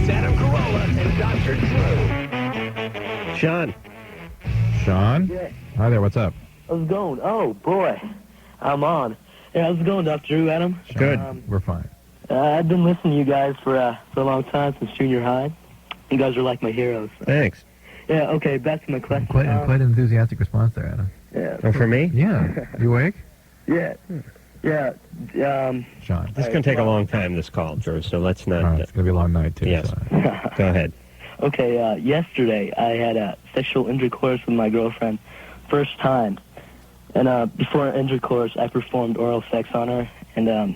It's Adam Carolla and Dr. Drew. Sean. Sean? Yeah. Hi there, what's up? How's it going? Oh, boy. I'm on. Yeah, how's it going, Dr. Drew, Adam? Sean, Good. We're fine. I've been listening to you guys for a long time, since junior high. You guys are like my heroes. So. Thanks. Yeah, okay, back to my question. Quite an enthusiastic response there, Adam. Yeah. Oh, for me? Yeah. You awake? Yeah. Yeah. Sean. This is going to take a long time, this call, Drew, so let's not... Oh, it's going to be a long night, too. Yes. So. Go ahead. Okay, yesterday I had sexual intercourse with my girlfriend. First time. And before intercourse, I performed oral sex on her. And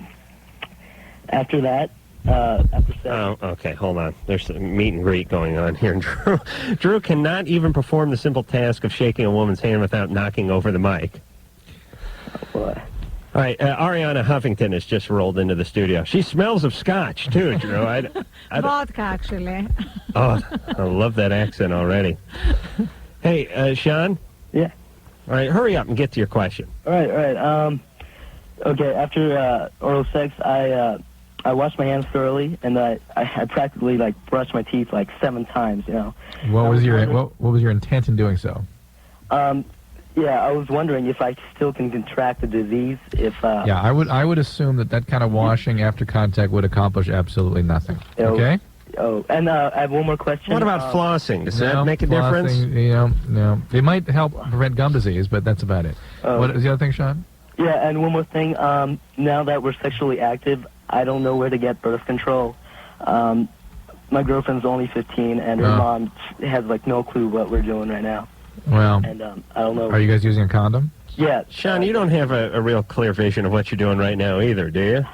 after that, after sex... Oh, okay, hold on. There's a meet and greet going on here. Drew cannot even perform the simple task of shaking a woman's hand without knocking over the mic. What? All right, Arianna Huffington has just rolled into the studio. She smells of scotch, too, Drew. Vodka, actually. Oh, I love that accent already. Hey, Sean? Yeah. All right, hurry up and get to your question. All right. Okay, after oral sex, I washed my hands thoroughly, and I practically, brushed my teeth, 7 times, you know. What was your intent in doing so? Yeah, I was wondering if I still can contract the disease if... Yeah, I would assume that kind of washing after contact would accomplish absolutely nothing. Okay? Oh, and I have one more question. What about flossing? Does that make a difference? No. It might help prevent gum disease, but that's about it. What is the other thing, Sean? Yeah, and one more thing. Now that we're sexually active, I don't know where to get birth control. My girlfriend's only 15, and her mom has, no clue what we're doing right now. Well, and I don't know. Are you guys using a condom? Yeah. Sean, you don't have a real clear vision of what you're doing right now either, do you?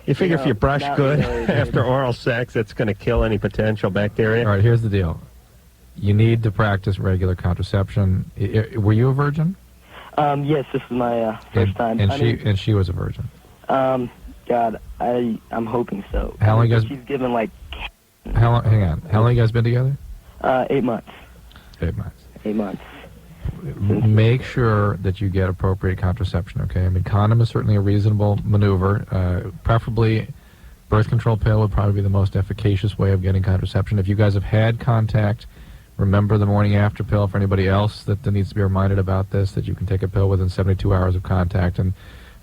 You figure if you brush good after oral sex, it's going to kill any potential bacteria? All right, here's the deal. You need to practice regular contraception. Were you a virgin? Yes, this is my first time. And she was a virgin? God, I'm hoping so. How long you guys... She's given, How long... Hang on. How long you guys been together? 8 months. 8 months. 8 months. Make sure that you get appropriate contraception, okay? I mean, condom is certainly a reasonable maneuver. Preferably, birth control pill would probably be the most efficacious way of getting contraception. If you guys have had contact, remember the morning after pill. For anybody else that needs to be reminded about this, that you can take a pill within 72 hours of contact and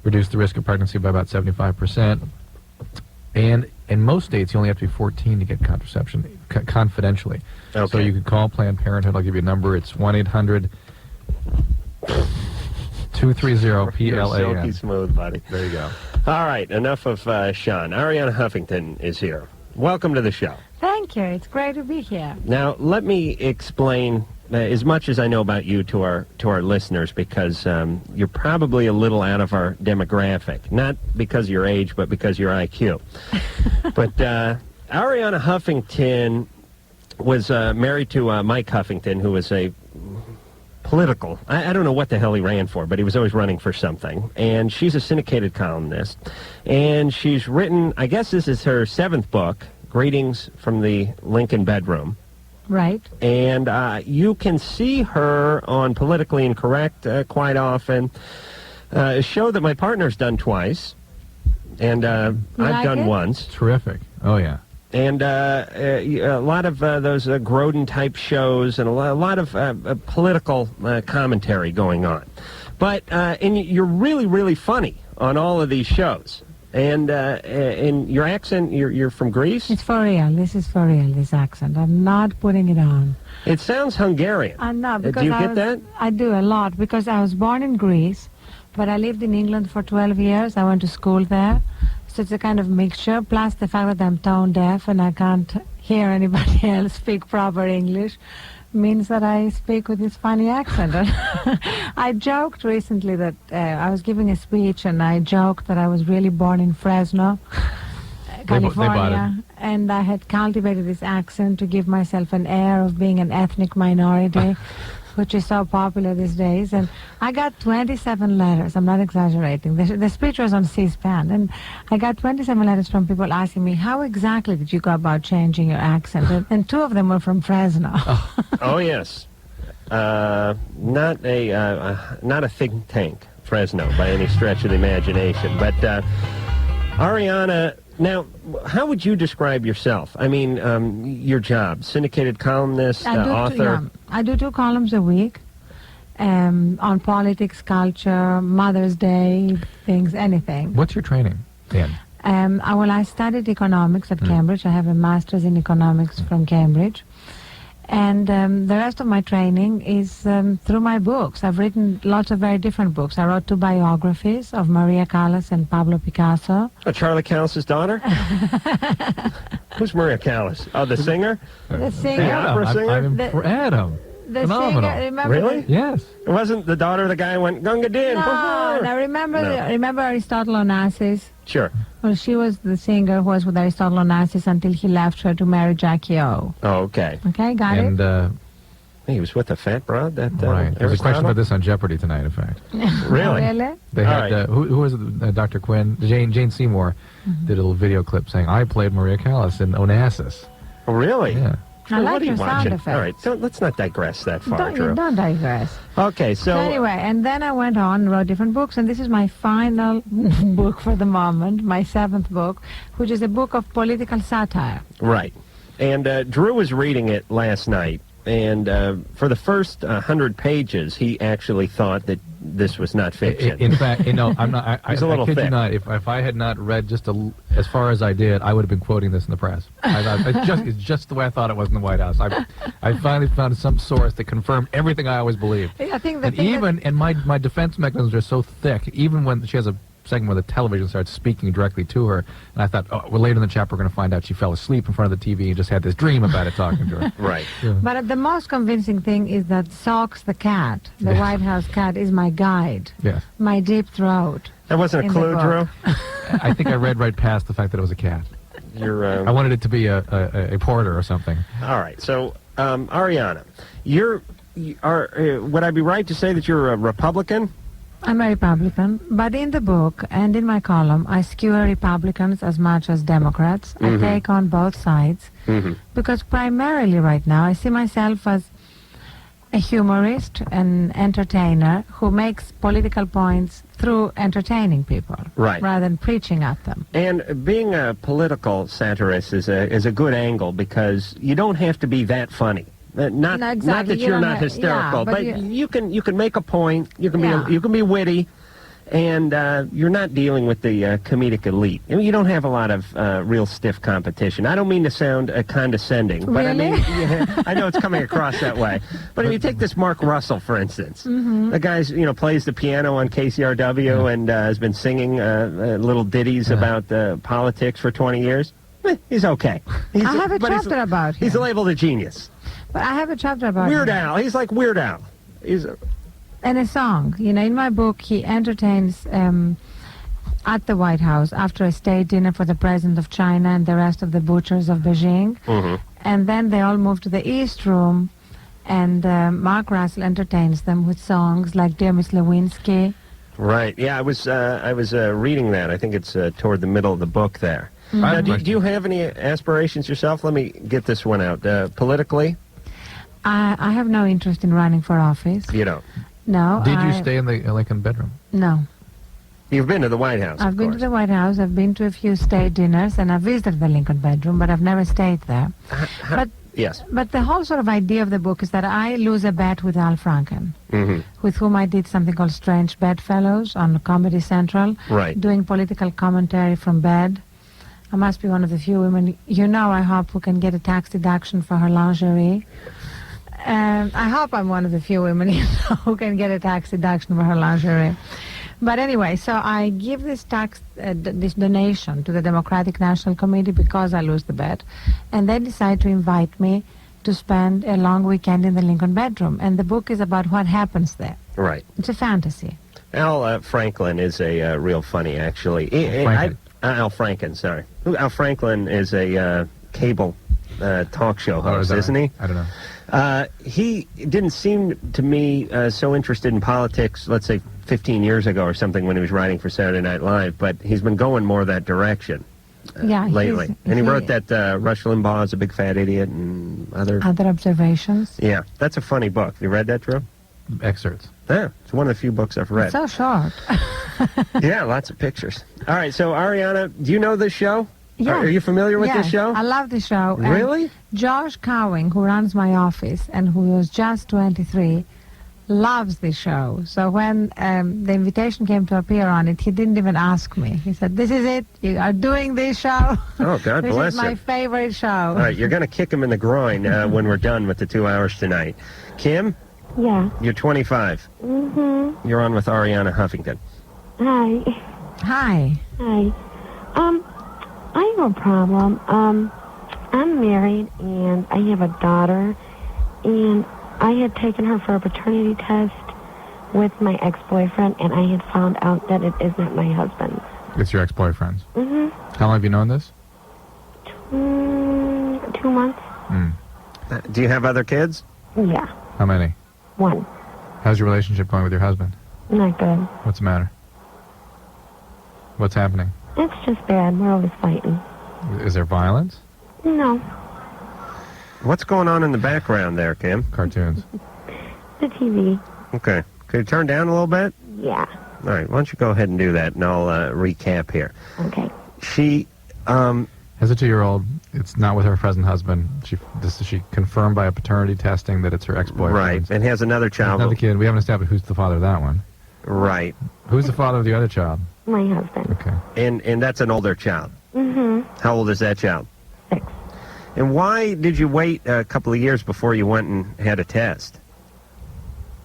reduce the risk of pregnancy by about 75%. And in most states, you only have to be 14 to get contraception confidentially. Okay. So you can call Planned Parenthood. I'll give you a number. It's 1-800... 230-PLAN. Silky smooth, buddy. There you go. All right, enough of Sean. Arianna Huffington is here. Welcome to the show. Thank you. It's great to be here. Now, let me explain as much as I know about you to our listeners, because you're probably a little out of our demographic. Not because of your age, but because of your IQ. But Arianna Huffington was married to Mike Huffington, who was a political. I don't know what the hell he ran for, but he was always running for something. And she's a syndicated columnist. And she's written, I guess this is her 7th book, Greetings from the Lincoln Bedroom. Right. And you can see her on Politically Incorrect quite often. A show that my partner's done twice. And I've done once. Terrific. Oh, yeah. And a lot of those Grodin-type shows and a lot of political commentary going on. But and you're really, really funny on all of these shows. And in your accent, you're from Greece? It's for real. This is for real, this accent. I'm not putting it on. It sounds Hungarian. I'm not. Do you get that? I do a lot, because I was born in Greece, but I lived in England for 12 years. I went to school there. So it's a kind of mixture, plus the fact that I'm tone deaf and I can't hear anybody else speak proper English means that I speak with this funny accent. I joked recently that I was giving a speech, and I joked that I was really born in Fresno, California, and I had cultivated this accent to give myself an air of being an ethnic minority, which is so popular these days. And I got 27 letters. I'm not exaggerating. The speech was on C-SPAN, and I got 27 letters from people asking me, how exactly did you go about changing your accent? And 2 of them were from Fresno. Oh, yes. Not a think tank, Fresno, by any stretch of the imagination. But Arianna, Now, how would you describe yourself? I mean, your job, syndicated columnist, author? I do 2 columns a week on politics, culture, Mother's Day, things, anything. What's your training in? Well, I studied economics at Cambridge. I have a master's in economics from Cambridge. And the rest of my training is through my books. I've written lots of very different books. I wrote 2 biographies of Maria Callas and Pablo Picasso. Oh, Charlie Callas' daughter? Who's Maria Callas? Oh, the singer? The singer. The opera singer? Adam. The Phenomenal. singer, remember? Really? Yes. It wasn't the daughter of the guy who went, Gunga Din. No, remember Aristotle Onassis? Sure. Well, she was the singer who was with Aristotle Onassis until he left her to marry Jackie O. Oh, okay. Okay, got it? And, He was with a fat broad? That, right. There's a question about this on Jeopardy tonight, in fact. Really? Really? They had, right. who was it, Dr. Quinn? Jane Seymour did a little video clip saying, I played Maria Callas in Onassis. Oh, really? Yeah. I What like are you your sound watching? effects. All right, let's not digress that far, Drew. Don't digress. Okay, So anyway, and then I went on and wrote different books, and this is my final book for the moment, my 7th book, which is a book of political satire. Right. And Drew was reading it last night, and for the first 100 pages, he actually thought that this was not fiction. In fact, I'm not. I It's a little kid you thick. not. If I had not read just as far as I did, I would have been quoting this in the press. It's just the way I thought it was in the White House. I finally found some source that confirmed everything I always believed. I think And my defense mechanisms are so thick. Even when she has a segment where the television starts speaking directly to her, and I thought, well, later in the chapter we're going to find out she fell asleep in front of the TV and just had this dream about it talking to her. Right. Yeah. But the most convincing thing is that Socks the cat, the White House cat, is my guide, Yes. my deep throat. That wasn't a In the clue, Drew? book. I think I read right past the fact that it was a cat. You're, I wanted it to be a porter or something. all right, so, Arianna, would I be right to say that you're a Republican? I'm a Republican, but in the book and in my column, I skewer Republicans as much as Democrats. I take on both sides because primarily right now I see myself as a humorist, an entertainer who makes political points through entertaining people Right. rather than preaching at them. And being a political satirist is a good angle because you don't have to be that funny. Not No, not exactly. that You you're don't not have- hysterical, yeah, but but you can make a point. You can Yeah. you can be witty, and you're not dealing with the comedic elite. I mean, you don't have a lot of real stiff competition. I don't mean to sound condescending, but I mean, Really? I know it's coming across that way. But if you take this Mark Russell, for instance, the guy's plays the piano on KCRW and has been singing little ditties about politics for 20 years. He's okay. I have a chapter about him. He's labeled a genius. But I have a chapter about Weird him. Al. He's like Weird Al. He's And a song. In my book, he entertains at the White House after a state dinner for the president of China and the rest of the butchers of Beijing. And then they all move to the East Room, and Mark Russell entertains them with songs like Dear Miss Lewinsky. right. Yeah, I was reading that. I think it's toward the middle of the book there. Now, do you have any aspirations yourself? Let me get this one out. Politically? I have no interest in running for office. You don't. No. Did you stay in the Lincoln bedroom? No. You've been to the White House, I've of been to course. the White House. I've been to a few state dinners, and I've visited the Lincoln bedroom, but I've never stayed there. Yes. But the whole sort of idea of the book is that I lose a bet with Al Franken, with whom I did something called Strange Bedfellows on Comedy Central, Right. doing political commentary from bed. I must be one of the few women, I hope, who can get a tax deduction for her lingerie. I hope I'm one of the few women who can get a tax deduction for her lingerie. But anyway, so I give this this donation to the Democratic National Committee because I lose the bet, and they decide to invite me to spend a long weekend in the Lincoln bedroom. And the book is about what happens there. Right. It's a fantasy. Al Franklin is a real funny, actually. Franken. Al Franken, sorry. Al Franklin is a cable talk show host, that isn't right? he? I don't know. He didn't seem to me so interested in politics, let's say 15 years ago or something when he was writing for Saturday Night Live, but he's been going more that direction lately. And he wrote that Rush Limbaugh is a big fat idiot and other observations. Yeah, that's a funny book. You read that, Drew? Excerpts. Yeah, it's one of the few books I've read. It's so short. Yeah, lots of pictures. All right, so Arianna, do you know this show? Yeah. Are you familiar with Yes, this show? I love the show. And Really? Josh Cowing, who runs my office and who was just 23, loves the show. So when the invitation came to appear on it, he didn't even ask me. He said, "This is it. You are doing this show." Oh, God this bless is my him. favorite show. All right, you're going to kick him in the groin when we're done with the 2 hours tonight. Kim, Yeah. you're 25. Mm-hmm. You're on with Arianna Huffington. Hi. Hi. Hi. I have a problem. I'm married and I have a daughter, and I had taken her for a paternity test with my ex-boyfriend, and I had found out that it is not my husband. It's your ex-boyfriend's. Mm-hmm. How long have you known this? 2 months. Do you have other kids? Yeah. How many? 1. How's your relationship going with your husband? Not good. What's the matter? What's happening? It's just bad. We're always fighting. Is there violence? No. What's going on in the background there, Kim? Cartoons. The TV. Okay. Could you turn down a little bit? Yeah. All right, why don't you go ahead and do that, and I'll recap here. Okay. She, As a 2-year-old, it's not with her present husband. She confirmed by a paternity testing that it's her ex-boyfriend. right, and has another child. Another kid. We haven't established who's the father of that one. Right, Who's the father of the other child? My husband. Okay. and that's an older child. Mm-hmm. How old is that child? 6. And why did you wait a couple of years before you went and had a test?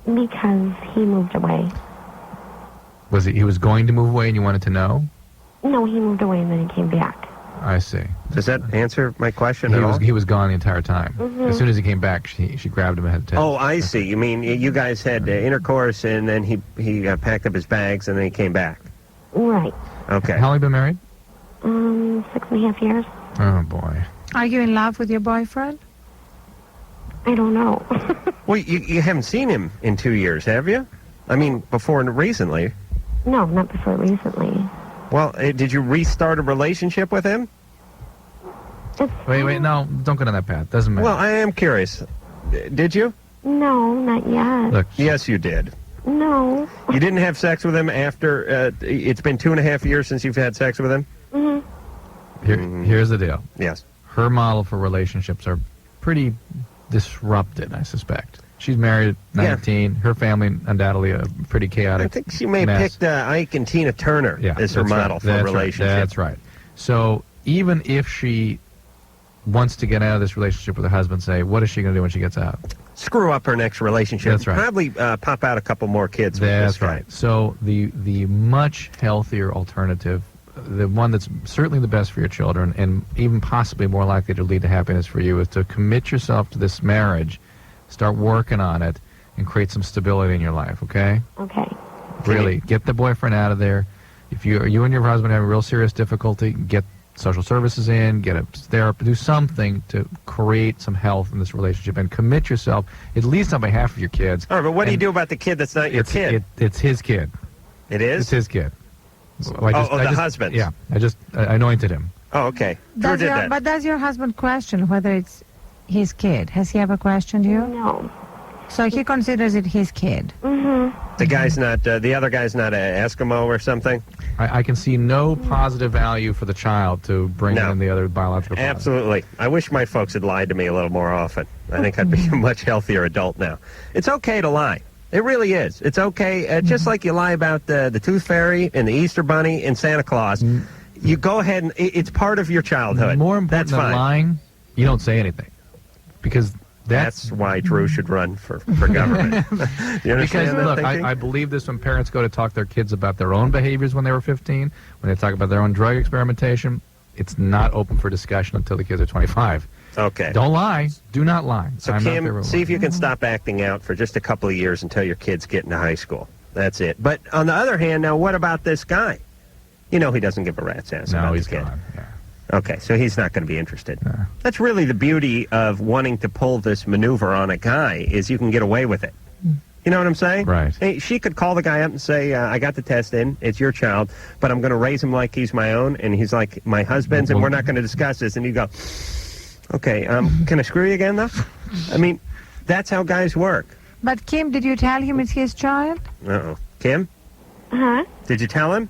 Because he moved away. He was going to move away and you wanted to know? No, he moved away and then he came back. I see. Does that answer my question at all? He was gone the entire time. Mhm. As soon as he came back, she grabbed him and had a test. Oh, I see. You mean you guys had intercourse, and then he packed up his bags, and then he came back. Right. Okay. How long have you been married? 6.5 years. Oh, boy. Are you in love with your boyfriend? I don't know. Well, you haven't seen him in 2 years, have you? I mean, before and recently. No, not before recently. Well, did you restart a relationship with him? Wait, no. Don't go down that path. Doesn't matter. Well, I am curious. Did you? No, not yet. Look, Yes, you did. No. You didn't have sex with him after, it's been 2.5 years since you've had sex with him? here's the deal. Yes. Her model for relationships are pretty disrupted, I suspect. She's married at 19. Her family, undoubtedly, a pretty chaotic I think she may have mess. picked Ike and Tina Turner as her that's model right. for a That's relationship. Right. That's right. So even if she wants to get out of this relationship with her husband, say, what is she going to do when she gets out? Screw up her next relationship. That's right. Probably pop out a couple more kids with That's this guy. right. So the much healthier alternative, the one that's certainly the best for your children and even possibly more likely to lead to happiness for you, is to commit yourself to this marriage, start working on it, and create some stability in your life, okay? Okay. Really, get the boyfriend out of there. If you and your husband have a real serious difficulty, get social services in, get a therapist, do something to create some health in this relationship, and commit yourself, at least on behalf of your kids. All right, but what do you And do about the kid that's not your kid? It's his kid. It is? It's his kid. the husband. Yeah, I anointed him. Oh, okay. Drew did that. But does your husband question whether it's his kid? Has he ever questioned you? No. So he considers it his kid. Mm-hmm. The guy's not, the other guy's not an Eskimo or something? I can see no positive value for the child to bring No. in the other biological father. Absolutely. I wish my folks had lied to me a little more often. I think I'd be a much healthier adult now. It's okay to lie. It really is. It's okay. Just like you lie about the Tooth Fairy and the Easter Bunny and Santa Claus. You go ahead and it's part of your childhood. More important That's than fine. lying, you don't say anything. Because That's why Drew should run for government. You understand Because, that look, thinking? I believe this when parents go to talk to their kids about their own behaviors when they were 15, when they talk about their own drug experimentation, it's not open for discussion until the kids are 25. Okay. Don't lie. Do not lie. So, I'm not Kim, favorable. see if you can stop acting out for just a couple of years until your kids get into high school. That's it. But on the other hand, now, what about this guy? You know he doesn't give a rat's ass No, about he's the kid. gone. Yeah. Okay, so he's not going to be interested. No. That's really the beauty of wanting to pull this maneuver on a guy, is you can get away with it. You know what I'm saying? Right. Hey, she could call the guy up and say, I got the test in, it's your child, but I'm going to raise him like he's my own, and he's like my husband's, and we're not going to discuss this. And you go, okay, can I screw you again, though? I mean, that's how guys work. But Kim, did you tell him it's his child? Uh-oh. Kim, Huh? did you tell him?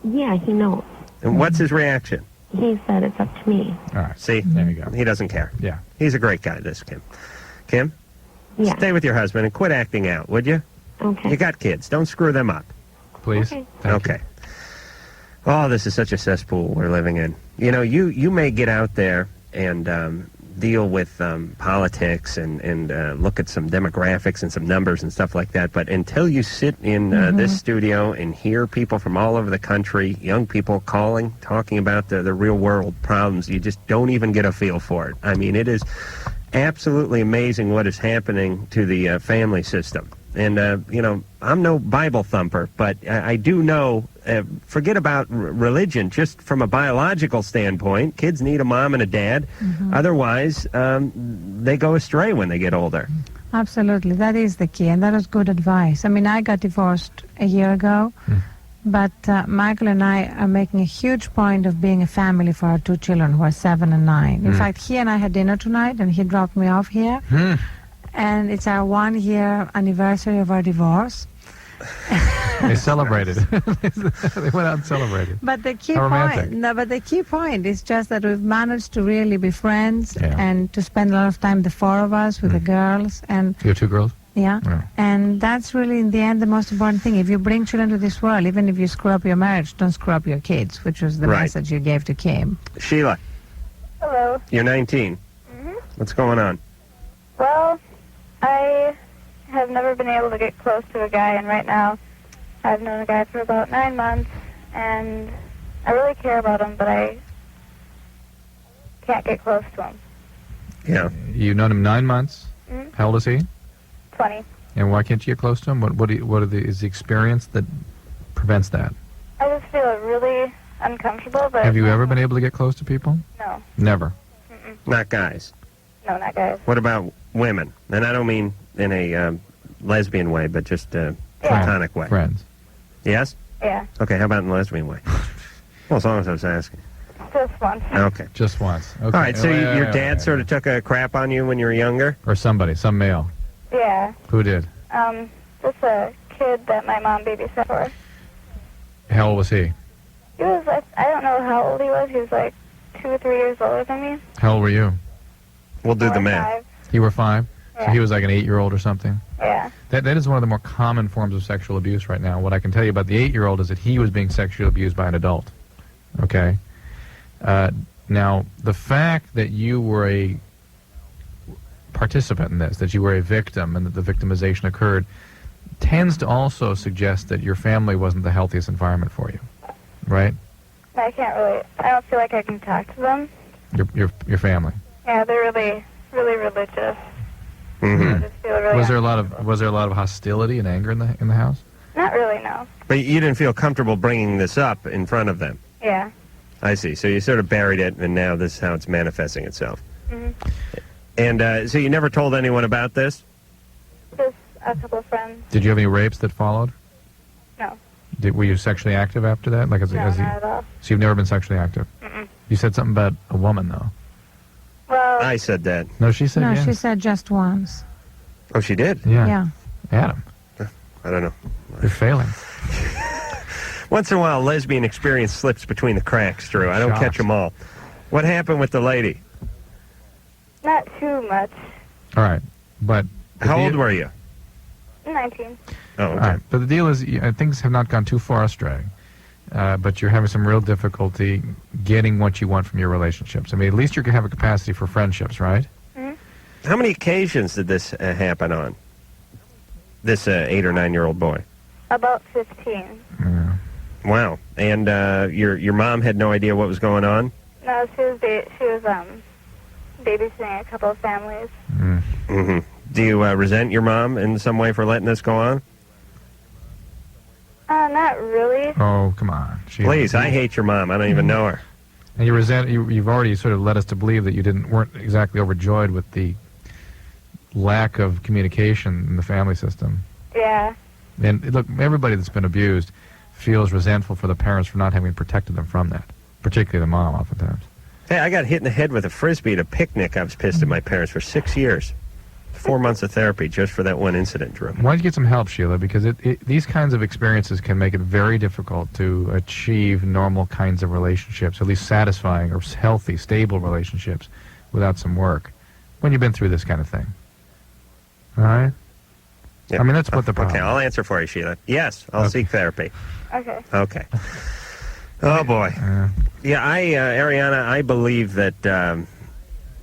Yeah, he knows. And what's his reaction? he said it's up to me. All right. See? There you go. He doesn't care. Yeah. He's a great guy, this Kim. Kim, Yeah. stay with your husband and quit acting out, would you? Okay. You got kids. Don't screw them up. Please. Okay. Thank Okay. Oh, this is such a cesspool we're living in. You know, you may get out there and deal with politics and look at some demographics and some numbers and stuff like that, but until you sit in this studio and hear people from all over the country, young people calling, talking about the real world problems, you just don't even get a feel for it. I mean, it is absolutely amazing what is happening to the family system. And, you know, I'm no Bible thumper, but I do know, forget about religion, just from a biological standpoint, kids need a mom and a dad. Otherwise, they go astray when they get older. Absolutely. That is the key, and that was good advice. I mean, I got divorced a year ago, but Michael and I are making a huge point of being a family for our two children who are 7 and 9. In fact, he and I had dinner tonight, and he dropped me off here. And it's our 1-year anniversary of our divorce. They celebrated. They went out and celebrated. But the key How romantic. but the key point is just that we've managed to really be friends Yeah. and to spend a lot of time, the four of us, with the girls, and You have 2 girls? yeah. Yeah. And that's really, in the end, the most important thing. If you bring children to this world, even if you screw up your marriage, don't screw up your kids, which was the Right. message you gave to Kim. Sheila, Hello. you're 19. What's going on? Well, I have never been able to get close to a guy, and right now I've known a guy for about 9 months, and I really care about him, but I can't get close to him. Yeah. You've known him 9 months. How old is he? 20. And why can't you get close to him? Is the experience that prevents that? I just feel really uncomfortable, but... Have you ever been able to get close to people? No. Never. Not guys. No, not guys. What about women? And I don't mean in a lesbian way, but just a platonic way. Friends. Yes? Yeah. Okay, how about in the lesbian way? Well, as long as I was asking. Just once. Okay. Just once. Okay. All right, so your dad sort of took a crap on you when you were younger? Or somebody, some male. Yeah. Who did? Just a kid that my mom babysat for. How old was he? He was, I don't know how old he was. He was like 2 or 3 years older than me. How old were you? We'll do the 4 or math. 5. You were 5? So Yeah. he was like an 8-year-old or something? Yeah. That is one of the more common forms of sexual abuse right now. What I can tell you about the 8-year-old is that he was being sexually abused by an adult. Okay? Now, the fact that you were a participant in this, that you were a victim and that the victimization occurred, tends to also suggest that your family wasn't the healthiest environment for you. Right? I can't really, I don't feel like I can talk to them. Your family. Yeah, they're really, really religious. Mm-hmm. I just feel really... Was there a lot of hostility and anger in the house? Not really, no. But you didn't feel comfortable bringing this up in front of them? Yeah. I see. So you sort of buried it, and now this is how it's manifesting itself. And so you never told anyone about this? Just a couple of friends. Did you have any rapes that followed? No. Were you sexually active after that? Like No, not at all. So you've never been sexually active? You said something about a woman, though. Well, I said that. No, she said No, yes. she said just once. Oh, she did? Yeah. Yeah. Adam, I don't know. you're failing. Once in a while, lesbian experience slips between the cracks, Drew. I don't Shocked. catch them all. What happened with the lady? not too much. All right, but How old were you? 19. Oh, All okay. right, but the deal is, things have not gone too far astray, but you're having some real difficulty getting what you want from your relationships. I mean, at least you can have a capacity for friendships, right? How many occasions did this happen on? This 8 or 9-year-old boy? About 15. Yeah. Wow. And your mom had no idea what was going on? No, she was babysitting a couple of families. Mm-hmm. Do you resent your mom in some way for letting this go on? Not really. Oh, come on. Please, I hate your mom. I don't even know her. And you've already sort of led us to believe that you weren't exactly overjoyed with the lack of communication in the family system. Yeah. And look, everybody that's been abused feels resentful for the parents for not having protected them from that, particularly the mom, oftentimes. Hey, I got hit in the head with a Frisbee at a picnic. I was pissed at my parents for 6 years. 4 months of therapy just for that one incident, Drew. Why don't you get some help, Sheila? Because these kinds of experiences can make it very difficult to achieve normal kinds of relationships, at least satisfying or healthy, stable relationships, without some work. When you've been through this kind of thing. All right? Yeah. I mean, that's what the problem Okay, I'll answer for you, Sheila. Yes, I'll seek therapy. Okay. Okay. Oh, boy. Yeah, Arianna, I believe that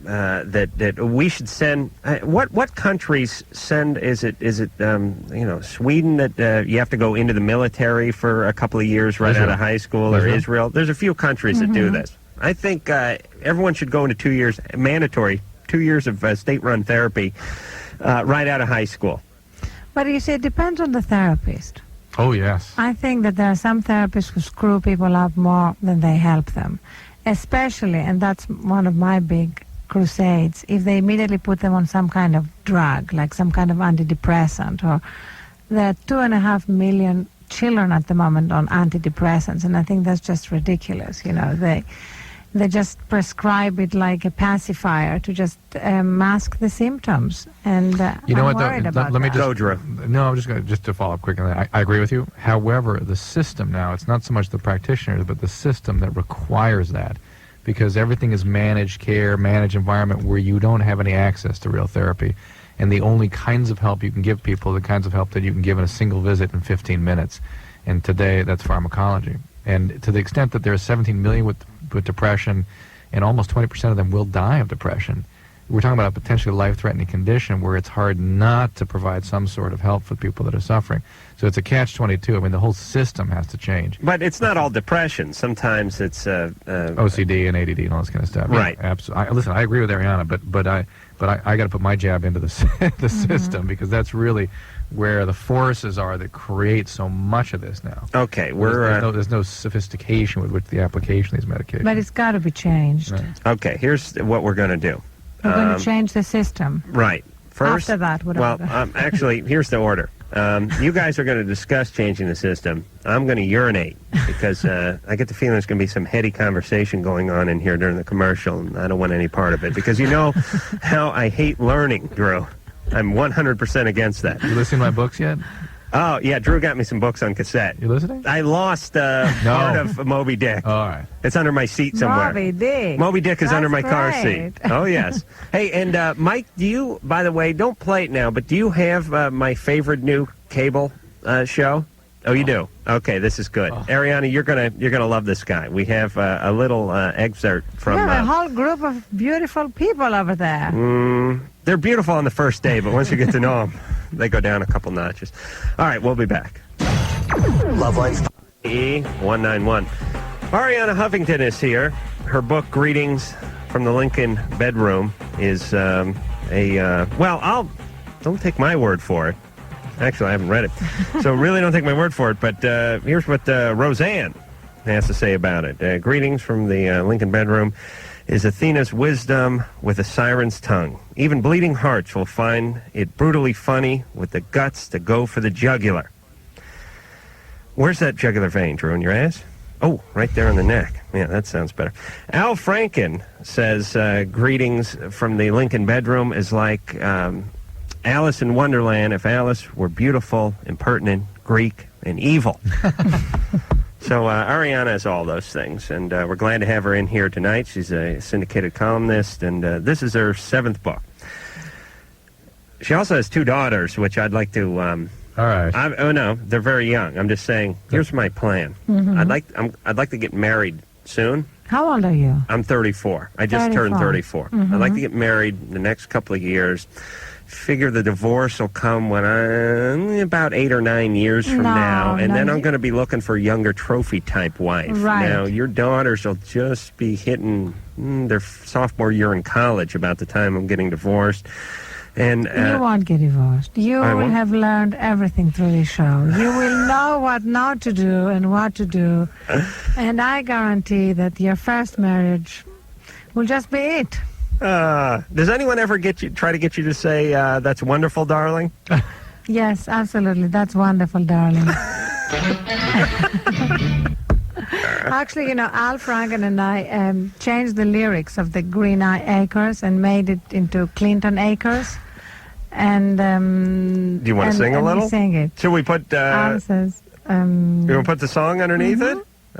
that we should send. What countries send? Is it Sweden that you have to go into the military for a couple of years right out of high school, or Israel? There's a few countries that do this. I think everyone should go into 2 years, mandatory 2 years of state-run therapy right out of high school. But you see, it depends on the therapist. Oh, yes. I think that there are some therapists who screw people up more than they help them. Especially, and that's one of my big crusades, if they immediately put them on some kind of drug, like some kind of antidepressant. Or there are 2.5 million children at the moment on antidepressants, and I think that's just ridiculous. You know, they just prescribe it like a pacifier to just mask the symptoms. And you know I'm what? worried about Let me that. just Go, Drew. No, I'm just to follow up quickly. I agree with you. However, the system now, it's not so much the practitioners, but the system that requires that, because everything is managed care, managed environment where you don't have any access to real therapy. And the only kinds of help you can give people are the kinds of help that you can give in a single visit in 15 minutes. And today, that's pharmacology. And to the extent that there are 17 million with depression, and almost 20% of them will die of depression, we're talking about a potentially life-threatening condition where it's hard not to provide some sort of help for people that are suffering. So it's a catch-22. I mean, the whole system has to change. But it's not all depression. Sometimes it's OCD and ADD and all this kind of stuff. Right. Yeah, absolutely. Listen, I agree with Arianna, but I got to put my jab into the system, because that's really where the forces are that create so much of this now. Okay, There's no sophistication with which the application of these medications. But it's got to be changed. Right. okay. Here's what we're going to do. We're going to change the system. Right. First, After that, what well, about actually, here's the order. You guys are going to discuss changing the system. I'm going to urinate because I get the feeling there's going to be some heady conversation going on in here during the commercial, and I don't want any part of it, because you know how I hate learning, Drew. I'm 100% against that. You listening to my books yet? Oh, yeah, Drew got me some books on cassette. You listening? I lost part of Moby Dick. All right. It's under my seat somewhere. Moby Dick. Moby Dick is That's under my car great. seat. Oh, yes. Hey, and Mike, do you, by the way, don't play it now, but do you have my favorite new cable show? Oh, you do? Okay, this is good. Arianna, you're gonna love this guy. We have a little excerpt from... You have a whole group of beautiful people over there. They're beautiful on the first day, but once you get to know them, they go down a couple notches. All right, we'll be back. Loveline. E191. Arianna Huffington is here. Her book, Greetings from the Lincoln Bedroom, is don't take my word for it. Actually, I haven't read it, so really don't take my word for it, but here's what Roseanne has to say about it. Greetings from the Lincoln Bedroom is Athena's wisdom with a siren's tongue. Even bleeding hearts will find it brutally funny with the guts to go for the jugular. Where's that jugular vein, Drew, in your ass? Oh, right there on the neck. Yeah, that sounds better. Al Franken says greetings from the Lincoln Bedroom is like Alice in Wonderland if Alice were beautiful, impertinent, Greek, and evil. So Arianna is all those things, and we're glad to have her in here tonight. She's a syndicated columnist, and this is her 7th book. She also has 2 daughters, which I'd like to... All right. oh no, they're very young. I'm just saying. Here's my plan. I'd like to get married soon. How old are you? I'm 34. I just turned 34. I'd like to get married in the next couple of years. Figure the divorce will come when I'm about 8 or 9 years from now, and then I'm going to be looking for a younger trophy-type wife. Right. Now, your daughters will just be hitting their sophomore year in college about the time I'm getting divorced. And you won't get divorced. You will have learned everything through this show. You will know what not to do and what to do. And I guarantee that your first marriage will just be it. Does anyone ever try to get you to say, that's wonderful, darling? Yes, absolutely. That's wonderful, darling. Actually, you know, Al Franken and I changed the lyrics of the Green Acres and made it into Clinton Acres. And Do you want to sing a little? Sing it. Should we put? Al says, you want to put the song underneath it?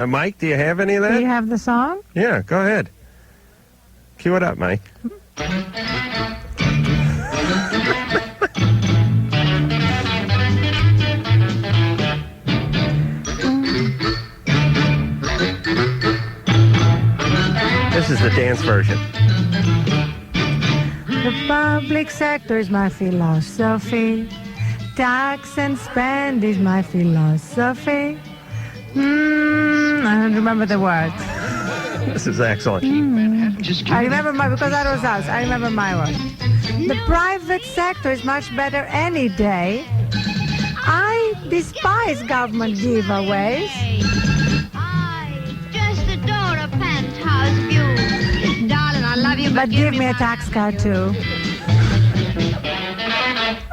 Mike, do you have any of that? do you have the song? Yeah, go ahead. Cue it up, Mike. This is the dance version. The public sector is my philosophy. Tax and spend is my philosophy. I don't remember the words. This is excellent. I remember because that was us. I remember my words. The private sector is much better any day. I despise government giveaways. I just adore a penthouse view. Darling, I love you, But give me a tax cut too.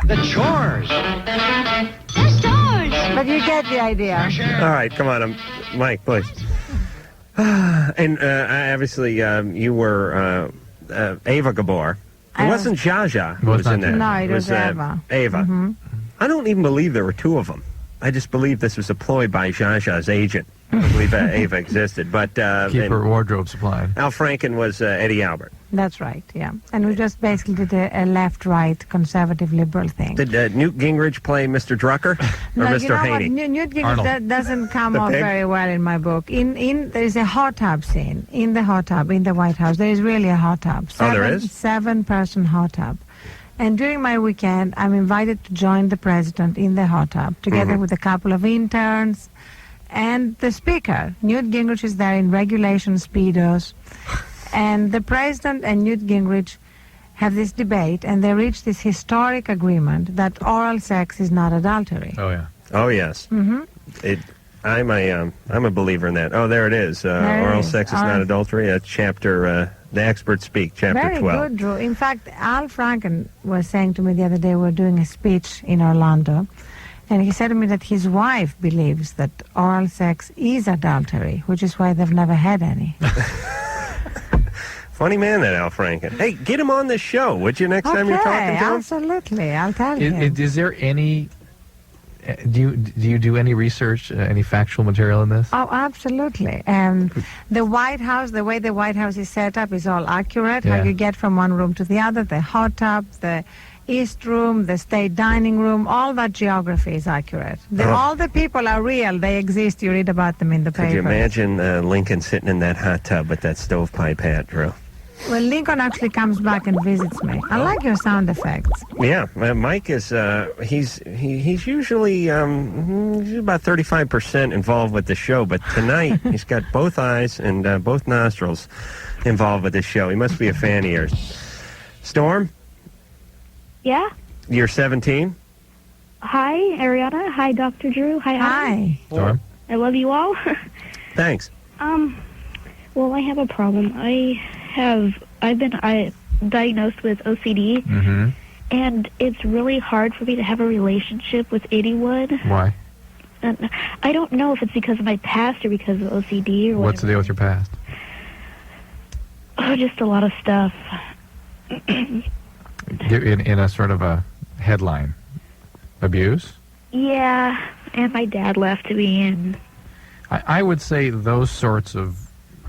The chores. the stores. But you get the idea. All right, come on, Mike, please. And obviously, you were Ava Gabor. It wasn't Jaja who was in there. No, it was Ava. Ava. I don't even believe there were two of them. I just believe this was a ploy by Jaja's agent. I believe Ava existed. But Keep her wardrobe supplied. Al Franken was Eddie Albert. That's right, yeah. And we just basically did a left-right conservative liberal thing. Did Newt Gingrich play Mr. Drucker or No, Mr. you know Haney? what? Newt Gingrich Arnold. doesn't come The off pig? very well in my book. There is a hot tub scene in the hot tub in the White House. There is really a hot tub. Oh, there is? 7-person hot tub. And during my weekend, I'm invited to join the president in the hot tub, together with a couple of interns and the speaker. Newt Gingrich is there in regulation Speedos. And the president and Newt Gingrich have this debate, and they reach this historic agreement that oral sex is not adultery. Oh, yeah. Oh, yes. I'm a believer in that. Oh, there it is. There it Oral is. sex is not adultery. Chapter, the experts speak, chapter Very 12. good, Drew. In fact, Al Franken was saying to me the other day, we were doing a speech in Orlando, and he said to me that his wife believes that oral sex is adultery, which is why they've never had any. Funny man, that Al Franken. Hey, get him on this show, would you, next time you're talking to him? Absolutely. I'll tell him. Is there any... Do you do any research, any factual material in this? Oh, absolutely. The White House, the way the White House is set up is all accurate. Yeah. How you get from one room to the other, the hot tub, the East Room, the State Dining Room, all that geography is accurate. All the people are real. They exist. You read about them in the Could paper. you imagine Lincoln sitting in that hot tub with that stovepipe hat, Drew? Well, Lincoln actually comes back and visits me. I like your sound effects. Yeah, Mike is, he's usually he's about 35% involved with the show, but tonight he's got both eyes and both nostrils involved with the show. He must be a fan of yours. Storm, Yeah? you're 17? Hi, Arianna. Hi, Dr. Drew. Hi, Adam. Hi. Storm? I love you all. Thanks. Well, I have a problem. I've been diagnosed with OCD, Mm-hmm. and it's really hard for me to have a relationship with anyone. Why? And I don't know if it's because of my past or because of OCD or what. What's the deal with your past? Oh, just a lot of stuff. In a sort of a headline. Abuse? Yeah, and my dad left me, and I would say those sorts of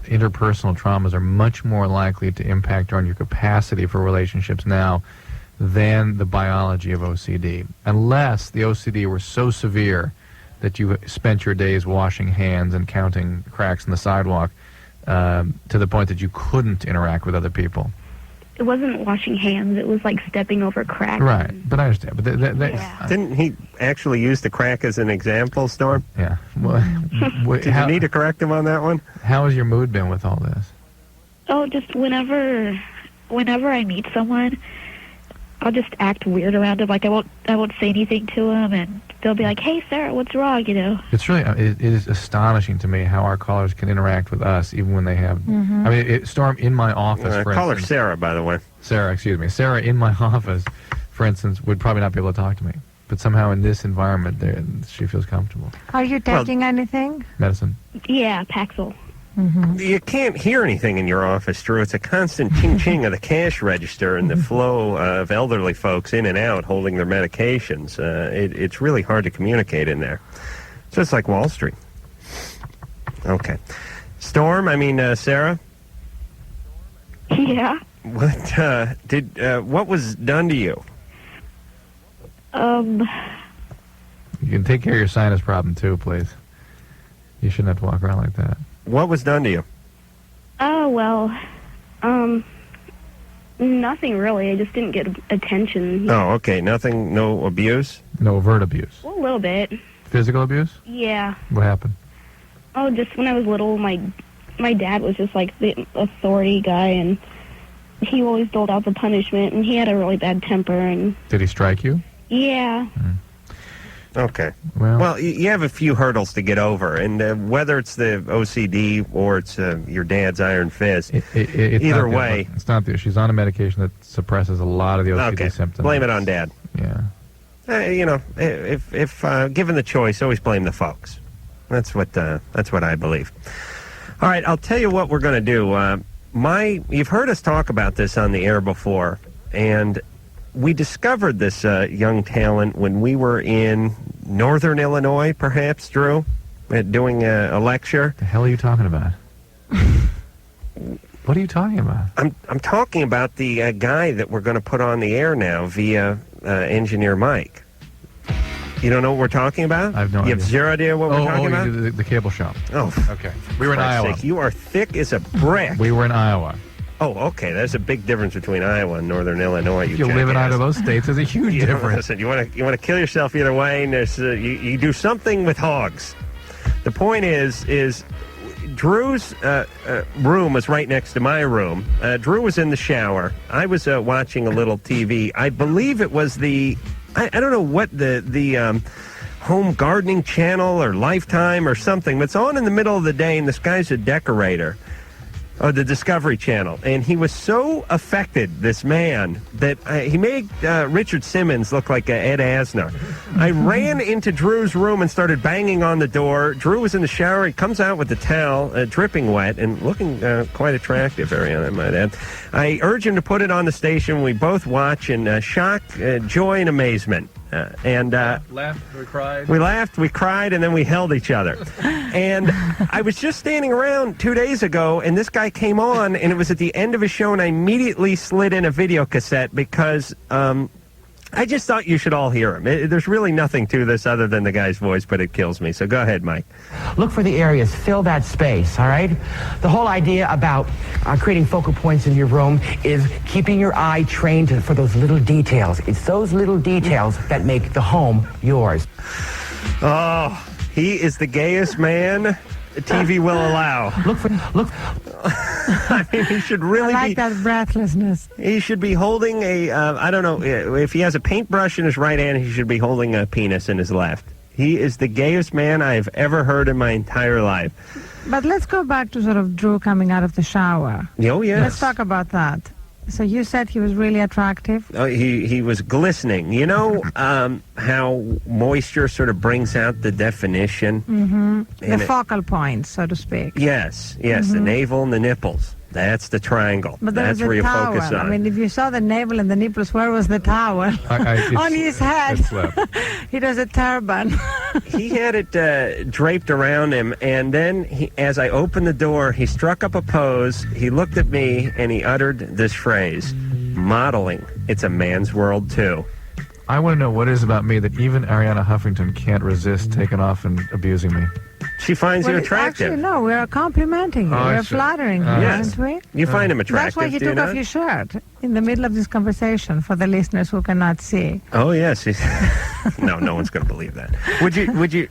interpersonal traumas are much more likely to impact on your capacity for relationships now than the biology of OCD. Unless the OCD were so severe that you spent your days washing hands and counting cracks in the sidewalk to the point that you couldn't interact with other people. it wasn't washing hands. It was like stepping over cracks. Right, but I understand. But Yeah. Didn't he actually use the crack as an example, Storm? yeah. Well, Did you need to correct him on that one? How has your mood been with all this? Oh, just whenever I meet someone, I'll just act weird around them. Like I won't say anything to them, and they'll be like, "Hey, Sarah, what's wrong?" You know. It's really it is astonishing to me how our callers can interact with us even when they have. Mm-hmm. I mean, Storm in my office, for Call her instance. Sarah, by the way. Sarah, excuse me. Sarah in my office, for instance, would probably not be able to talk to me. But somehow in this environment, she feels comfortable. Are you taking anything? Medicine. Yeah, Paxil. You can't hear anything in your office, Drew. It's a constant ching-ching of the cash register and the flow of elderly folks in and out holding their medications. It's really hard to communicate in there. So it's like Wall Street. Okay. Storm, Sarah? Yeah. What was done to you? You can take care of your sinus problem, too, please. You shouldn't have to walk around like that. What was done to you? Oh, well, nothing really. I just didn't get attention. Oh, okay. Nothing, no abuse? No overt abuse. Well, a little bit. Physical abuse? Yeah. What happened? Oh, just when I was little, my dad was just like the authority guy, and he always doled out the punishment, and he had a really bad temper. And did he strike you? Yeah. Okay. Well, you have a few hurdles to get over, and whether it's the OCD or it's your dad's iron fist, either way. It's not the. She's on a medication that suppresses a lot of the OCD symptoms. Blame it on Dad. Yeah. If given the choice, always blame the folks. That's what I believe. All right, I'll tell you what we're going to do. You've heard us talk about this on the air before, and we discovered this young talent when we were in northern Illinois, perhaps, Drew, doing a lecture. The hell are you talking about? What are you talking about? I'm talking about the guy that we're going to put on the air now via Engineer Mike. You don't know what we're talking about? I have no idea. You have zero idea what we're talking about? The cable show. Oh, okay. We were in Iowa. Sake, you are thick as a brick. We were in Iowa. Oh, okay. There's a big difference between Iowa and northern Illinois. If you live in either of those states, there's a huge difference. Listen, you want to kill yourself either way, and there's you do something with hogs. The point is Drew's room was right next to my room. Drew was in the shower. I was watching a little TV. I believe it was I don't know what the home gardening channel or Lifetime or something, but it's on in the middle of the day, and this guy's a decorator. Oh, the Discovery Channel. And he was so affected, this man, that he made Richard Simmons look like Ed Asner. I ran into Drew's room and started banging on the door. Drew was in the shower. He comes out with the towel, dripping wet, and looking quite attractive, Arianna, I might add. I urge him to put it on the station. We both watch in shock, joy, and amazement. Laughed, we cried. We laughed, we cried, and then we held each other. And I was just standing around 2 days ago, and this guy came on, and it was at the end of his show, and I immediately slid in a video cassette because I just thought you should all hear him. There's really nothing to this other than the guy's voice, but it kills me. So go ahead, Mike. Look for the areas, fill that space, all right? The whole idea about creating focal points in your room is keeping your eye trained for those little details. It's those little details that make the home yours. Oh, he is the gayest man TV will allow. Look. I mean, he should really I like that breathlessness. He should be holding I don't know, if he has a paintbrush in his right hand, he should be holding a penis in his left. He is the gayest man I've ever heard in my entire life. But let's go back to sort of Drew coming out of the shower. Oh, yes. Let's talk about that. So you said he was really attractive? He was glistening. You know how moisture sort of brings out the definition? Mm-hmm. The focal point, so to speak. Yes, the navel and the nipples. That's the triangle. But that's where you towel. focus on. I mean, if you saw the navel and the nipples, where was the towel? On his head. He does a turban. He had it draped around him, and then as I opened the door, he struck up a pose, he looked at me, and he uttered this phrase, modeling. It's a man's world, too. I want to know what it is about me that even Arianna Huffington can't resist taking off and abusing me. She finds you attractive. Actually, no, we're complimenting you. We're flattering you, aren't we? You find him attractive, That's why he took off his shirt in the middle of this conversation for the listeners who cannot see. Oh, yes. No one's going to believe that.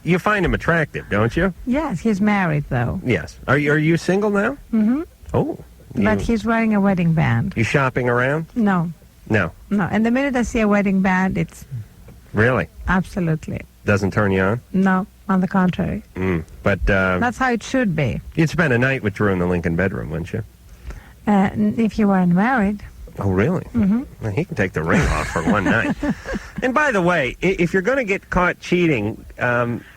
You find him attractive, don't you? Yes, he's married, though. Yes. Are you single now? Mm-hmm. Oh. But he's wearing a wedding band. You shopping around? No. No. And the minute I see a wedding band, it's... Really? Absolutely. Doesn't turn you on? No, on the contrary. But that's how it should be. You'd spend a night with Drew in the Lincoln bedroom, wouldn't you? If you weren't married. Oh, really? Mm-hmm. Well, he can take the ring off for one night. And by the way, if you're going to get caught cheating,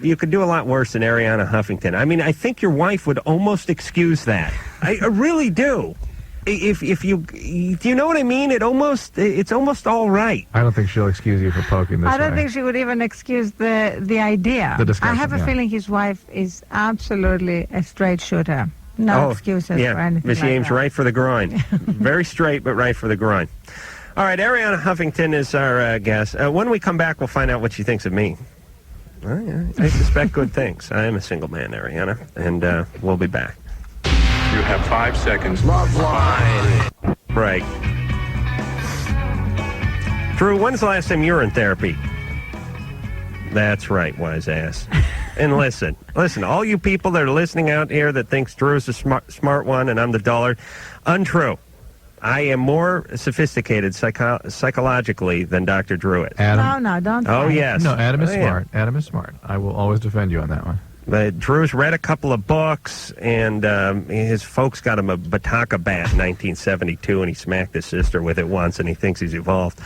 you could do a lot worse than Arianna Huffington. I mean, I think your wife would almost excuse that. I really do. If you know what I mean? It's almost all right. I don't think she'll excuse you for poking this I don't way. think she would even excuse the idea. The discussion, I have a yeah. feeling his wife is absolutely a straight shooter. No excuses for anything but she like aims that. right for the groin. Very straight, but right for the groin. All right, Arianna Huffington is our guest. When we come back, we'll find out what she thinks of me. I suspect good things. I am a single man, Arianna, and we'll be back. You have 5 seconds. Loveline. Right. Drew, when's the last time you were in therapy? That's right, wise ass. And listen, all you people that are listening out here that thinks Drew's the smart one and I'm the dullard, untrue. I am more sophisticated psychologically than Dr. Drew is. Adam? No, don't. Oh, fight. yes. No, Adam is Oh, yeah. smart. Adam is smart. I will always defend you on that one. But Drew's read a couple of books, and his folks got him a Bataka bat in 1972, and he smacked his sister with it once, and he thinks he's evolved.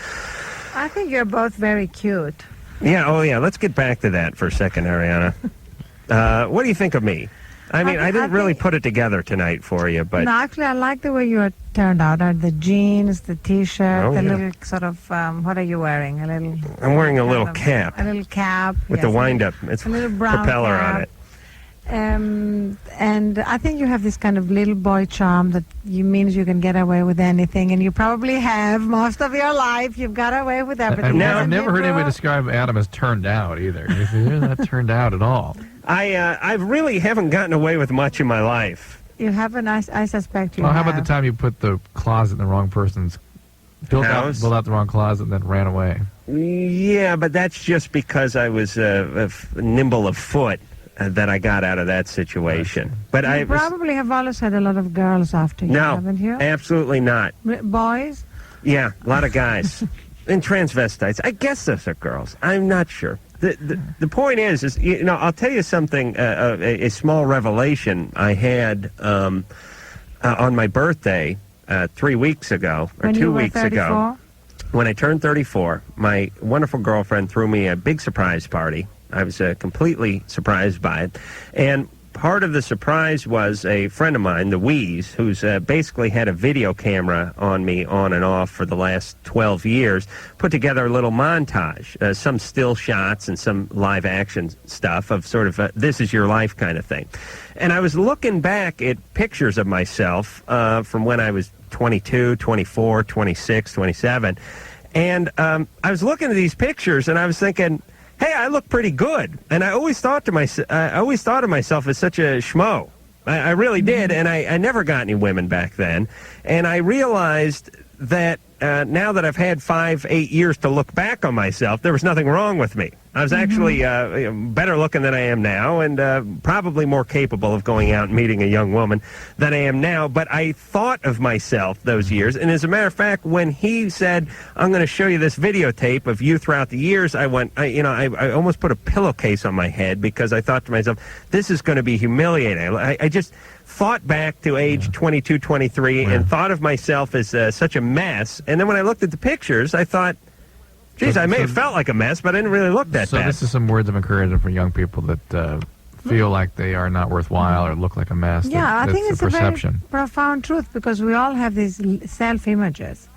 I think you're both very cute. Yeah, oh yeah, let's get back to that for a second, Arianna. What do you think of me? I mean, I didn't really put it together tonight for you, but... No, actually, I like the way you are turned out. The jeans, the T-shirt, the little sort of, what are you wearing? I'm wearing a little cap. A little cap. With the wind-up. It's a little brown propeller cap. on it. And I think you have this kind of little boy charm that means you can get away with anything, and you probably have most of your life. You've got away with everything. I've never heard anybody describe Adam as turned out either. He's not turned out at all. I really haven't gotten away with much in my life. You haven't. I suspect you. Well, how about the time you put the closet in the wrong person's built out the wrong closet and then ran away? Yeah, but that's just because I was nimble of foot. That I got out of that situation. But you probably have always had a lot of girls after you, haven't you? Absolutely not. Boys? Yeah, a lot of guys. And transvestites. I guess those are girls. I'm not sure. The point is I'll tell you something, a small revelation I had on my birthday 3 weeks ago, or 2 weeks ago. When I turned 34, my wonderful girlfriend threw me a big surprise party. I was completely surprised by it. And part of the surprise was a friend of mine, the Wheeze, who's basically had a video camera on me on and off for the last 12 years, put together a little montage, some still shots and some live action stuff of sort of this is your life kind of thing. And I was looking back at pictures of myself from when I was 22, 24, 26, 27. And I was looking at these pictures and I was thinking, hey, I look pretty good, and I always thought of myself as such a schmo. I really did, and I never got any women back then. And I realized that now that I've had 5-8 years to look back on myself, there was nothing wrong with me. I was actually better looking than I am now, and probably more capable of going out and meeting a young woman than I am now. But I thought of myself those years, and as a matter of fact, when he said, I'm going to show you this videotape of you throughout the years, I almost put a pillowcase on my head because I thought to myself, this is going to be humiliating. I just thought back to age 22, 23, and thought of myself as such a mess. And then when I looked at the pictures, I thought, geez, I may have felt like a mess, but I didn't really look that bad. So this is some words of encouragement for young people that feel like they are not worthwhile or look like a mess. Yeah, I think it's a very perception. profound truth because we all have these self-images,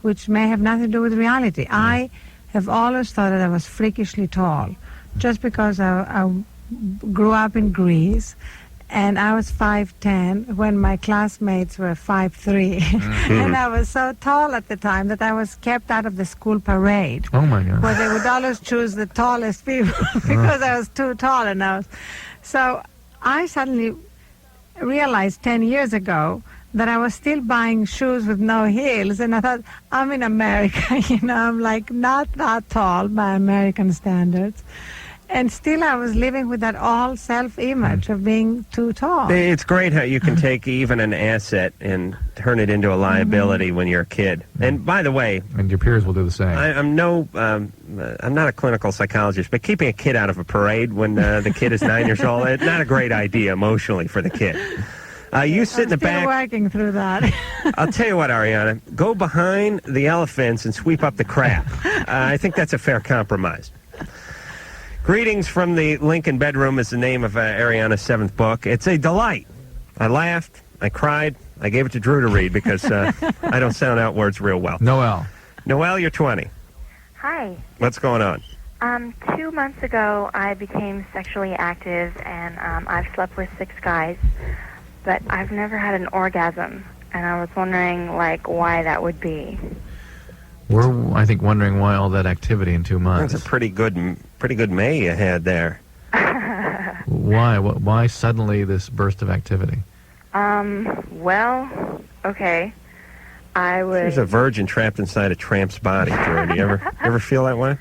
which may have nothing to do with reality. I have always thought that I was freakishly tall, just because I grew up in Greece. And I was 5'10" when my classmates were 5'3", and I was so tall at the time that I was kept out of the school parade. Oh my God! Where they would always choose the tallest people because I was too tall, so I suddenly realized 10 years ago that I was still buying shoes with no heels, and I thought, I'm in America, I'm like not that tall by American standards. And still I was living with that all self-image of being too tall. It's great how you can take even an asset and turn it into a liability when you're a kid. And by the way... And your peers will do the same. I'm not a clinical psychologist, but keeping a kid out of a parade when the kid is 9 years old, it's not a great idea emotionally for the kid. You sit in the Still back. working through that. I'll tell you what, Arianna. Go behind the elephants and sweep up the crap. I think that's a fair compromise. Greetings from the Lincoln Bedroom is the name of Arianna's 7th book. It's a delight. I laughed. I cried. I gave it to Drew to read because I don't sound out words real well. Noelle. Noelle, you're 20. Hi. What's going on? 2 months ago, I became sexually active, and I've slept with 6 guys, but I've never had an orgasm, and I was wondering, like, why that would be. We're, I think, wondering why all that activity in 2 months. That's a pretty good May you had there. Why? Why suddenly this burst of activity? Well, okay. I was... There's a virgin trapped inside a tramp's body, Drew. Do you ever feel that way?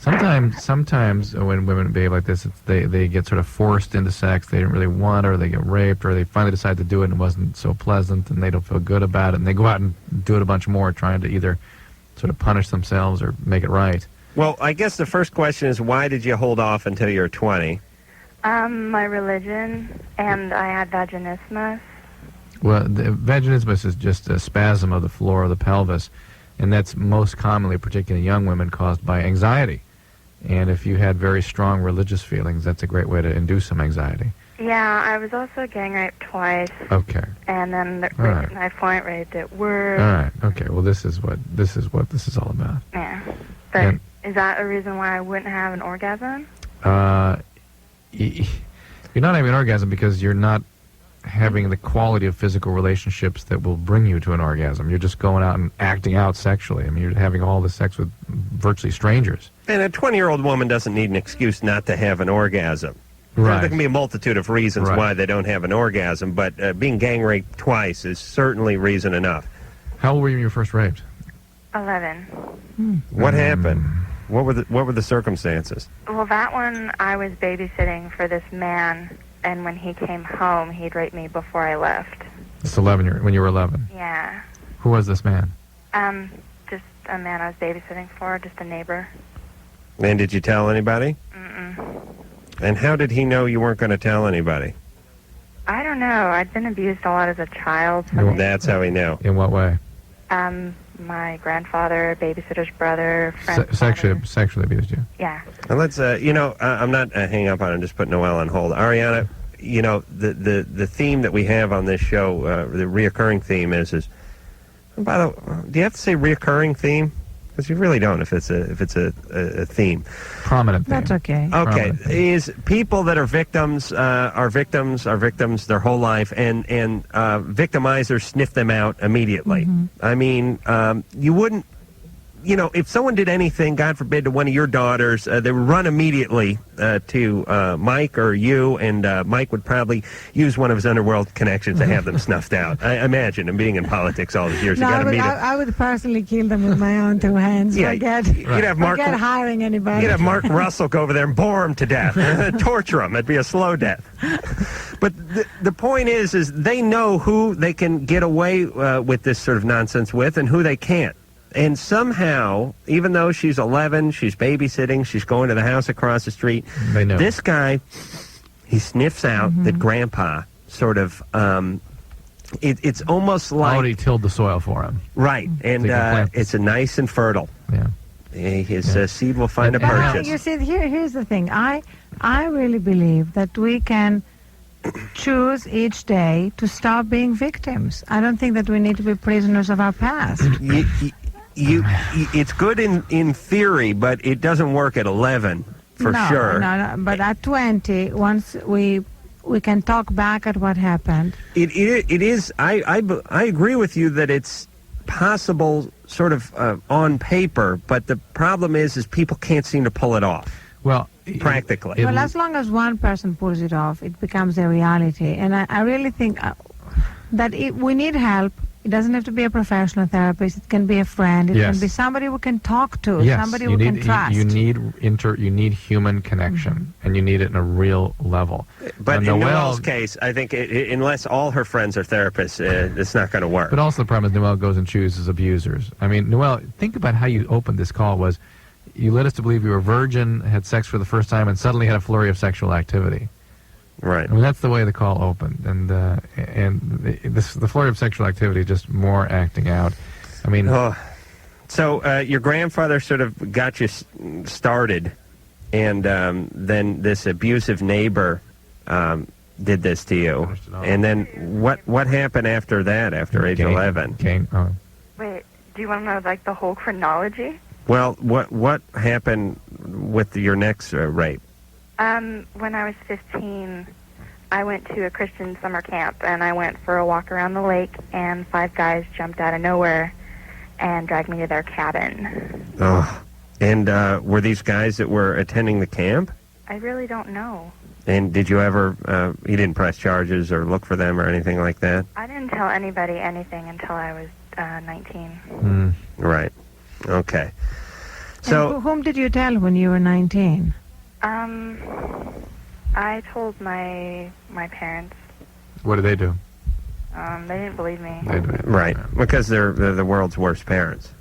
Sometimes when women behave like this, they get sort of forced into sex. They didn't really want it, or they get raped, or they finally decide to do it and it wasn't so pleasant, and they don't feel good about it, and they go out and do it a bunch more, trying to either sort of punish themselves or make it right. Well, I guess the first question is, why did you hold off until you were 20? My religion, and I had vaginismus. Well, the vaginismus is just a spasm of the floor of the pelvis, and that's most commonly, particularly in young women, caused by anxiety. And if you had very strong religious feelings, that's a great way to induce some anxiety. Yeah, I was also gang raped twice. Okay. And then right. knife point raped at work. All right. Okay. Well, this is what this is all about. Yeah. But is that a reason why I wouldn't have an orgasm? You're not having an orgasm because you're not having the quality of physical relationships that will bring you to an orgasm. You're just going out and acting out sexually. I mean, you're having all the sex with virtually strangers. And a 20-year-old woman doesn't need an excuse not to have an orgasm. Right. There can be a multitude of reasons why they don't have an orgasm, but being gang raped twice is certainly reason enough. How old were you when you were first raped? 11. What happened? What were the circumstances? Well, that one, I was babysitting for this man, and when he came home, he'd rape me before I left. It's 11 when you were 11. Yeah. Who was this man? Just a man I was babysitting for, just a neighbor. And did you tell anybody? Mm-mm. And how did he know you weren't going to tell anybody? I don't know. I'd been abused a lot as a child. Well, that's how he knew. In what way? My grandfather, babysitter's brother, friend's Sexually abused you? Yeah. And let's, I'm not hanging up on it. I'm just putting Noelle on hold. Arianna, the theme that we have on this show, the reoccurring theme is by the way, do you have to say reoccurring theme? Because you really don't if it's a theme. Prominent theme. That's okay. Okay, is people that are victims their whole life, and victimizers sniff them out immediately. Mm-hmm. I mean, you wouldn't, if someone did anything, God forbid, to one of your daughters, they would run immediately to Mike or you, and Mike would probably use one of his underworld connections to have them snuffed out. I imagine, and being in politics all these years, No, you got to meet I would personally kill them with my own 2 hands. Yeah, you'd have Mark. Forget hiring anybody. You'd have Mark Russell go over there and bore him to death, torture him. It'd be a slow death. But the point is they know who they can get away with this sort of nonsense with, and who they can't. And somehow, even though she's 11, she's babysitting, she's going to the house across the street, they know. This guy, he sniffs out that Grandpa sort of, it's almost like... Already tilled the soil for him. Right, and it's a nice and fertile. Yeah. His seed will find a purchase. You see, here's the thing. I really believe that we can choose each day to stop being victims. I don't think that we need to be prisoners of our past. It's good in theory, but it doesn't work at 11 for sure. No, but at 20, once we can talk back at what happened. It is. I agree with you that it's possible, sort of on paper, but the problem is people can't seem to pull it off. Well, practically. Well, as long as one person pulls it off, it becomes a reality. And I really think that we need help. It doesn't have to be a professional therapist. It can be a friend. It can be somebody we can talk to, somebody we can trust. You need human connection, and you need it in a real level. But in Noelle's case, I think unless all her friends are therapists, it's not going to work. But also the problem is Noelle goes and chooses abusers. I mean, Noelle, think about how you opened this call. Was you led us to believe you were a virgin, had sex for the first time, and suddenly had a flurry of sexual activity. Right. I mean, that's the way the call opened, and the flurry of sexual activity, just more acting out. I mean, so your grandfather sort of got you started, and then this abusive neighbor did this to you, and then what happened after that? After age 11? Wait, do you want to know like the whole chronology? Well, what happened with your next rape? When I was 15, I went to a Christian summer camp, and I went for a walk around the lake, and 5 guys jumped out of nowhere and dragged me to their cabin. Oh, and were these guys that were attending the camp? I really don't know. And did you ever, you didn't press charges or look for them or anything like that? I didn't tell anybody anything until I was 19. Right. Okay. So, and whom did you tell when you were 19? I told my parents. what did they do? They didn't believe me. right, because they're the world's worst parents.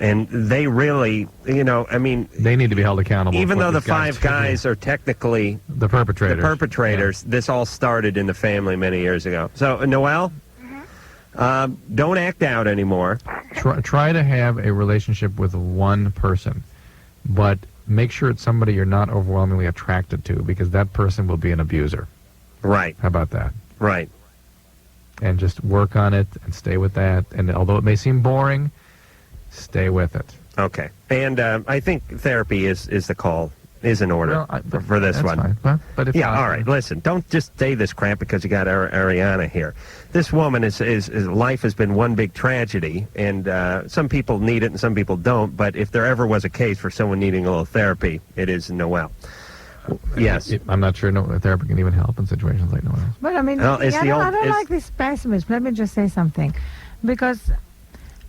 And they really, I mean... They need to be held accountable. Even though the these 5 guys are technically... The perpetrators. This all started in the family many years ago. So, Noelle, don't act out anymore. Try to have a relationship with one person, but make sure it's somebody you're not overwhelmingly attracted to, because that person will be an abuser. Right. How about that? Right. And just work on it and stay with that. And although it may seem boring, stay with it. Okay. And I think therapy is the call, is in order for this that's one. Fine. Well, but if not, all right. Listen, don't just say this crap because you got Arianna here. This woman is life has been one big tragedy, and some people need it and some people don't. But if there ever was a case for someone needing a little therapy, it is Noelle. Yes. I'm not sure therapy can even help in situations like Noelle. But I mean, Well, it's the old- I don't it's- like this pessimism. Let me just say something, because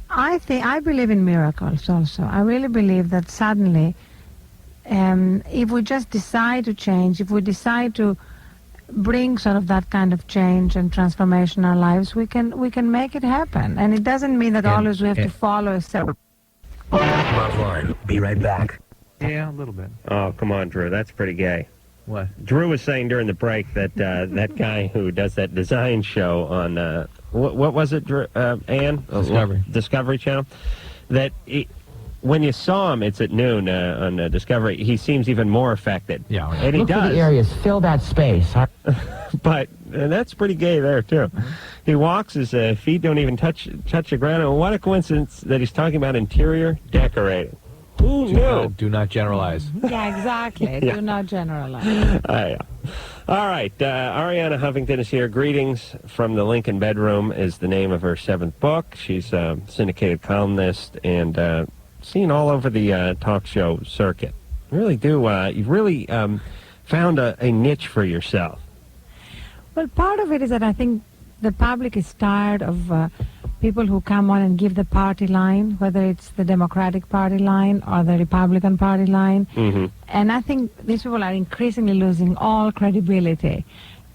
I believe in miracles also. I really believe that suddenly, if we just decide to change, if we decide to bring sort of that kind of change and transformation in our lives, we can make it happen. And it doesn't mean that always we have to follow a separate... Loveline. Be right back. Yeah, a little bit. Oh, come on, Drew. That's pretty gay. What? Drew was saying during the break that that guy who does that design show on what was it, Drew, Ann? Discovery Channel. That when you saw him, it's at noon on Discovery. He seems even more affected. Yeah, and he Look for does. the areas, fill that space. But that's pretty gay there too. He walks, his feet don't even touch the ground. And what a coincidence that he's talking about interior decorating. Who knew? Do not generalize. Yeah, exactly. Yeah. Do not generalize. Yeah. All right. Arianna Huffington is here. Greetings from the Lincoln Bedroom is the name of her 7th book. She's a syndicated columnist and seen all over the talk show circuit. You really do. You've really found a niche for yourself. Well, part of it is that I think the public is tired of people who come on and give the party line, whether it's the Democratic Party line or the Republican Party line. Mm-hmm. And I think these people are increasingly losing all credibility.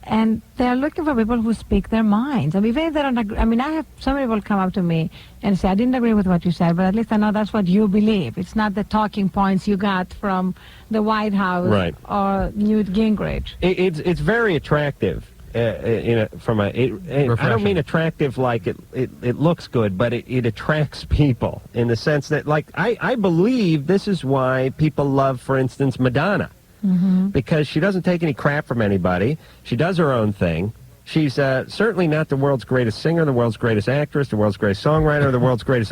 And they're looking for people who speak their minds. I mean, even if they don't agree, I mean, I have some people come up to me and say, I didn't agree with what you said, but at least I know that's what you believe. It's not the talking points you got from the White House or Newt Gingrich. It's very attractive. I don't mean attractive like it looks good, but it attracts people in the sense that, like, I believe this is why people love, for instance, Madonna. Mm-hmm. Because she doesn't take any crap from anybody. She does her own thing. She's certainly not the world's greatest singer, the world's greatest actress, the world's greatest songwriter, the world's greatest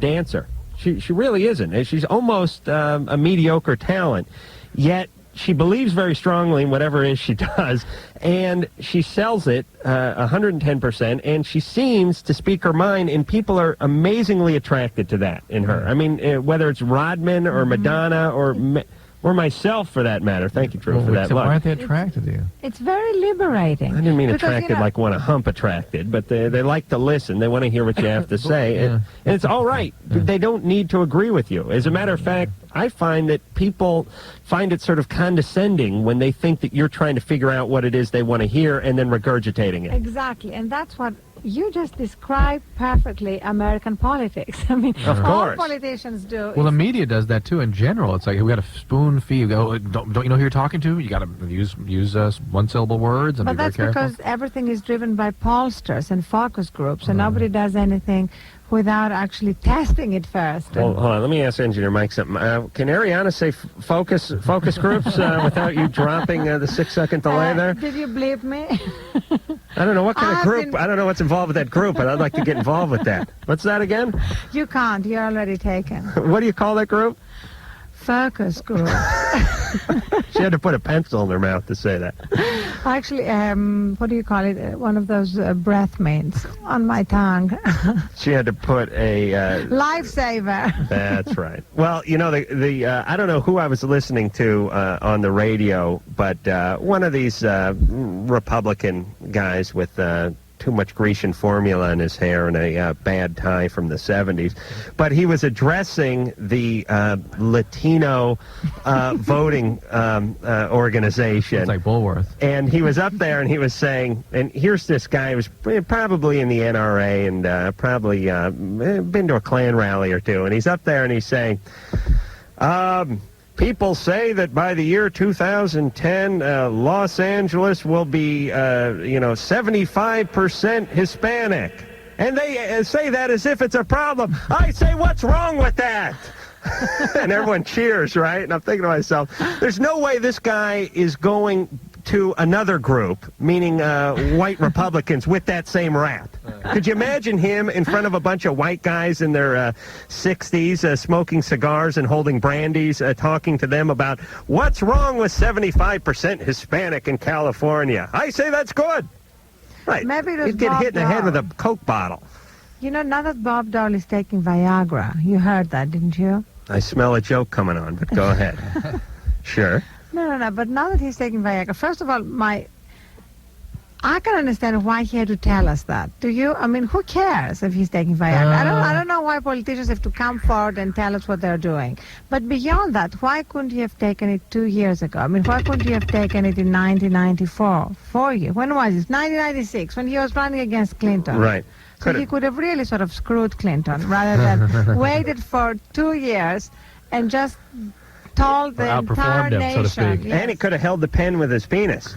dancer. She really isn't. And she's almost a mediocre talent, yet she believes very strongly in whatever it is she does, and she sells it 110%, and she seems to speak her mind, and people are amazingly attracted to that in her. I mean, whether it's Rodman or Madonna or myself, for that matter. Thank you, Drew, for that. Why aren't they attracted to you? It's very liberating. I didn't mean because, attracted like want to hump attracted, but they like to listen. They want to hear what you have to say. And it's all right. They don't need to agree with you. As a matter of fact, I find that people find it sort of condescending when they think that you're trying to figure out what it is they want to hear and then regurgitating it. Exactly. And that's what, You just described perfectly American politics. I mean, Of all course. politicians do. Well, the media does that too in general. It's like we got to spoon feed. Don't you know who you're talking to? You got to use one syllable words and But be very that's careful. because everything is driven by pollsters and focus groups, and nobody does anything without actually testing it first. Well, hold on. Let me ask Engineer Mike something. Can Arianna say focus groups without you dropping the 6-second delay there? Did you bleep me? I don't know what kind of I've group. been- I don't know what's involved with that group, but I'd like to get involved with that. What's that again? You can't. You're already taken. What do you call that group? Focus group. She had to put a pencil in her mouth to say that. Actually, what do you call it? One of those breath mints on my tongue. She had to put a. Lifesaver. That's right. Well, you know, I don't know who I was listening to on the radio, but one of these Republican guys with too much Grecian formula in his hair and a bad tie from the 70s. But he was addressing the Latino voting organization. It's like Bulworth. And he was up there and he was saying, and here's this guy who was probably in the NRA and probably been to a Klan rally or two. And he's up there and he's saying, people say that by the year 2010, Los Angeles will be, 75% Hispanic. And they say that as if it's a problem. I say, what's wrong with that? And everyone cheers, right? And I'm thinking to myself, there's no way this guy is going to another group, meaning white Republicans, with that same rap. Could you imagine him in front of a bunch of white guys in their 60s, smoking cigars and holding brandies, talking to them about what's wrong with 75% Hispanic in California? I say that's good. Right. Maybe it was He'd get Bob hit in the head with a Dole. Coke bottle. You know, now that Bob Dole is taking Viagra, you heard that, didn't you? I smell a joke coming on, but go ahead. Sure. No, but now that he's taking Viagra, first of all, I can understand why he had to tell us that. Do you? I mean, who cares if he's taking Viagra? I don't know why politicians have to come forward and tell us what they're doing. But beyond that, why couldn't he have taken it 2 years ago? I mean, why couldn't he have taken it in 1994? 4 years. When was it? 1996, when he was running against Clinton. Right. So he could have really sort of screwed Clinton rather than waited for 2 years and just told the entire outperformed him, nation. so to speak. And he could have held the pen with his penis.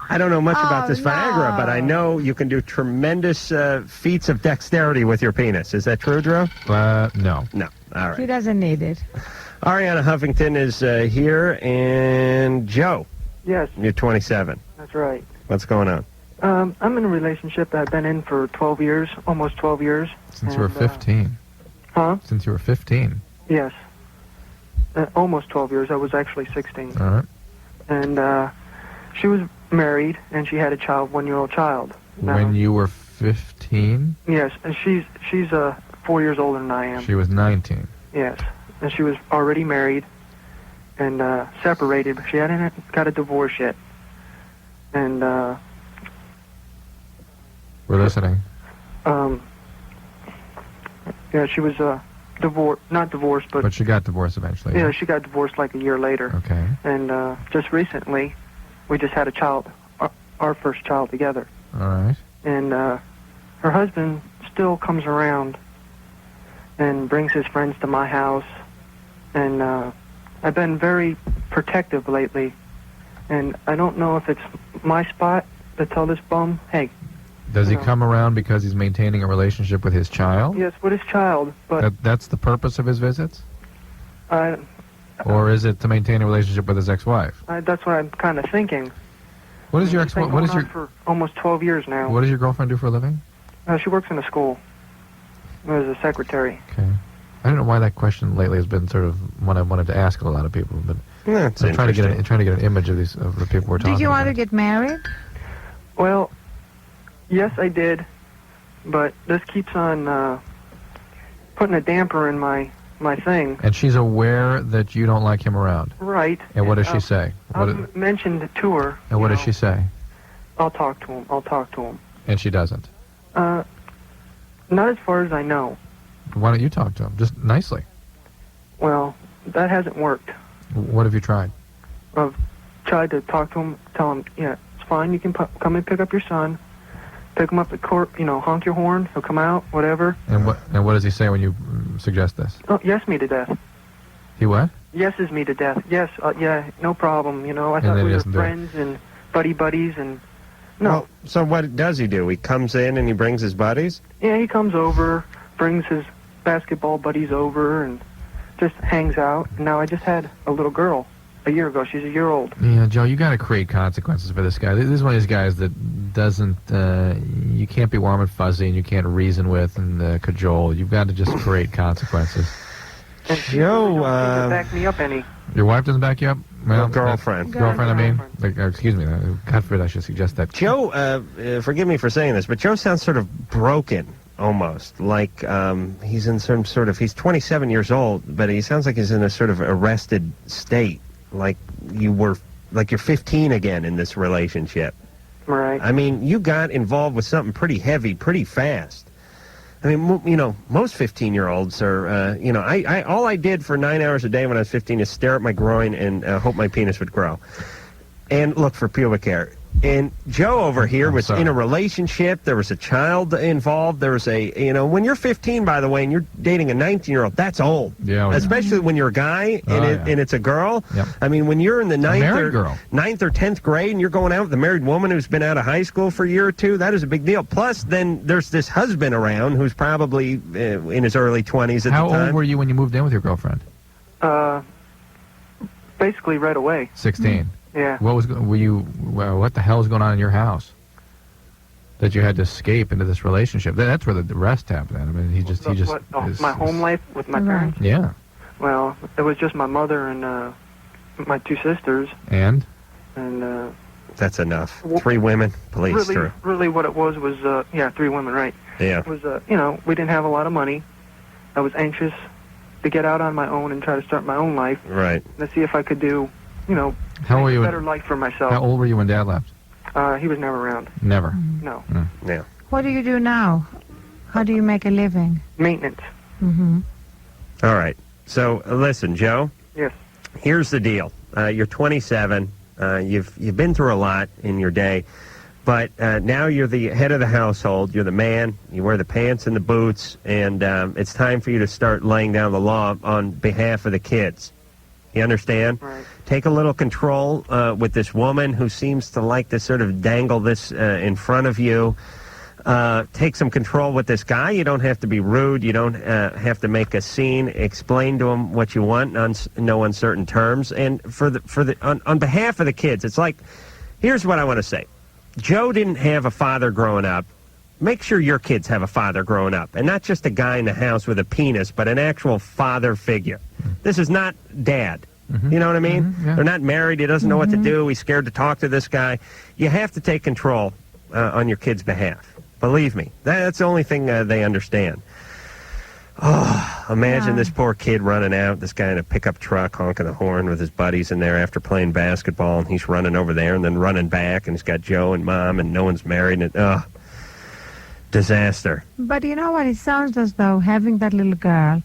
I don't know much about this Viagra, but I know you can do tremendous feats of dexterity with your penis. Is that true, Drew? No. No. All He right. doesn't need it. Arianna Huffington is here, and Joe, Yes, you're 27. that's right. What's going on? I'm in a relationship that I've been in for 12 years, almost 12 years. Since you were 15. Huh? Since you were 15. Yes. Almost 12 years. I was actually 16. All right. And she was married, and she had a child, 1-year-old child. Now, When you were 15, Yes, and she's 4 years older than I am. she was 19. Yes, and she was already married and separated, but she hadn't got a divorce yet. And We're listening. yeah, she was not divorced, But she got divorced eventually. yeah, she got divorced like a year later. Okay. And just recently, we just had a child, our first child together. All right. And her husband still comes around and brings his friends to my house. And I've been very protective lately. And I don't know if it's my spot to tell this bum, hey. Does he No. come around because he's maintaining a relationship with his child? Yes, with his child, but That's the purpose of his visits? I, Or is it to maintain a relationship with his ex-wife? that's what I'm kind of thinking. What is your It's been ex-wife? What is going your on for almost 12 years now. What does your girlfriend do for a living? She works in a school as a secretary. Okay. I don't know why that question lately has been sort of one I wanted to ask a lot of people, but Yeah, it's I'm trying to interesting. get an image of the people we're talking Do you want to about. get married? Well, yes, I did, but this keeps on putting a damper in my thing. And she's aware that you don't like him around. Right. And what does she say? I've mentioned it to her. And what you does she know, say? I'll talk to him. I'll talk to him. And she doesn't. Not as far as I know. Why don't you talk to him? Just nicely. Well, that hasn't worked. What have you tried? I've tried to talk to him, tell him, yeah, it's fine. You can come and pick up your son, pick him up at court, honk your horn, he'll come out, whatever. And what does he say when you suggest this? Oh, yes, me to death. He what? Yeses me to death. Yes, yeah, no problem, I thought then we he were doesn't do it. friends and buddies and... No. Well, so what does he do? He comes in and he brings his buddies? Yeah, he comes over, brings his basketball buddies over, and just hangs out. And now I just had a little girl a year ago. She's a year old. Yeah, Joe, you got to create consequences for this guy. This is one of these guys that doesn't, you can't be warm and fuzzy and you can't reason with and cajole. You've got to just create consequences. And she really don't back me up any. Your wife doesn't back you up? Well, girlfriend. Girlfriend, I mean. Like, excuse me. God forbid I should suggest that. Joe, forgive me for saying this, but Joe sounds sort of broken, almost. Like he's in some sort of, he's 27 years old, but he sounds like he's in a sort of arrested state. Like you're 15 again in this relationship. Right. I mean, you got involved with something pretty heavy, pretty fast. I mean, most 15-year-olds are, I all I did for 9 hours a day when I was 15 is stare at my groin and hope my penis would grow. And look for pubic hair. And Joe over here was in a relationship. There was a child involved. There was when you're 15, by the way, and you're dating a 19-year-old, that's old. Yeah. Especially when you're a guy and it's a girl. Yep. I mean, when you're in the ninth girl. or 10th grade and you're going out with a married woman who's been out of high school for a year or two, that is a big deal. Plus, then there's this husband around who's probably in his early 20s at How the time. old were you when you moved in with your girlfriend? Basically right away. 16. Yeah. What the hell is going on in your house that you had to escape into this relationship? That's where the rest happened. I mean, he just my home life with my parents? Yeah. Well, it was just my mother and my two sisters. And that's enough. 3 women, please. Really what it was 3 women, right? Yeah. It was we didn't have a lot of money. I was anxious to get out on my own and try to start my own life. Right. Let's see if I could do, how were you? A better life for myself. How old were you when Dad left? He was never around. Never. No. Yeah. What do you do now? How do you make a living? Maintenance. Mm-hmm. All right. So listen, Joe. Yes. Here's the deal. You're 27. You've been through a lot in your day, but now you're the head of the household. You're the man. You wear the pants and the boots, and it's time for you to start laying down the law on behalf of the kids. You understand? Right. Take a little control with this woman who seems to like to sort of dangle this in front of you. Take some control with this guy. You don't have to be rude. You don't have to make a scene. Explain to him what you want on no uncertain terms. And on behalf of the kids, it's like, here's what I want to say. Joe didn't have a father growing up. Make sure your kids have a father growing up, and not just a guy in the house with a penis, but an actual father figure. This is not Dad. Mm-hmm. You know what I mean? Mm-hmm, yeah. They're not married. He doesn't know what to do. He's scared to talk to this guy. You have to take control on your kids' behalf. Believe me. That's the only thing they understand. Oh, imagine this poor kid running out, this guy in a pickup truck honking the horn with his buddies in there after playing basketball, and he's running over there and then running back, and he's got Joe and Mom, and no one's married, and disaster. But you know what? It sounds as though having that little girl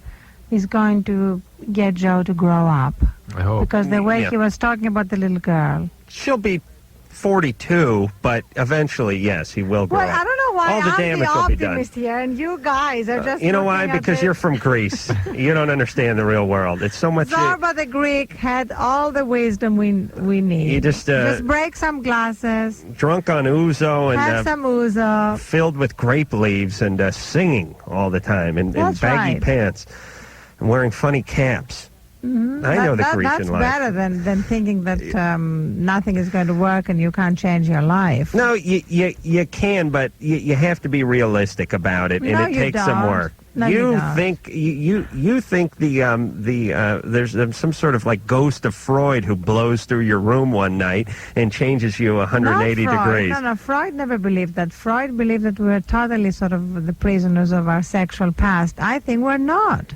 is going to get Joe to grow up. I hope. Because the way he was talking about the little girl. She'll be 42, but eventually, yes, he will grow Well, up. I don't know why All the I'm damage the will be done. optimist here, and you guys are just You know looking why? at Because it. you're from Greece. You don't understand the real world. It's so much... Zorba the Greek had all the wisdom we need. You just break some glasses, drunk on ouzo have and some ouzo. filled with grape leaves and singing all the time in That's baggy right. pants and wearing funny caps. Mm-hmm. I know the Grecian that's life. better than thinking that nothing is going to work and you can't change your life. No, you can, but you have to be realistic about it, No, and it you takes some don't. work. No, you you don't. think you think there's some sort of like ghost of Freud who blows through your room one night and changes you 180 Not Freud. degrees. No, Freud never believed that. Freud believed that we were totally sort of the prisoners of our sexual past. I think we're not.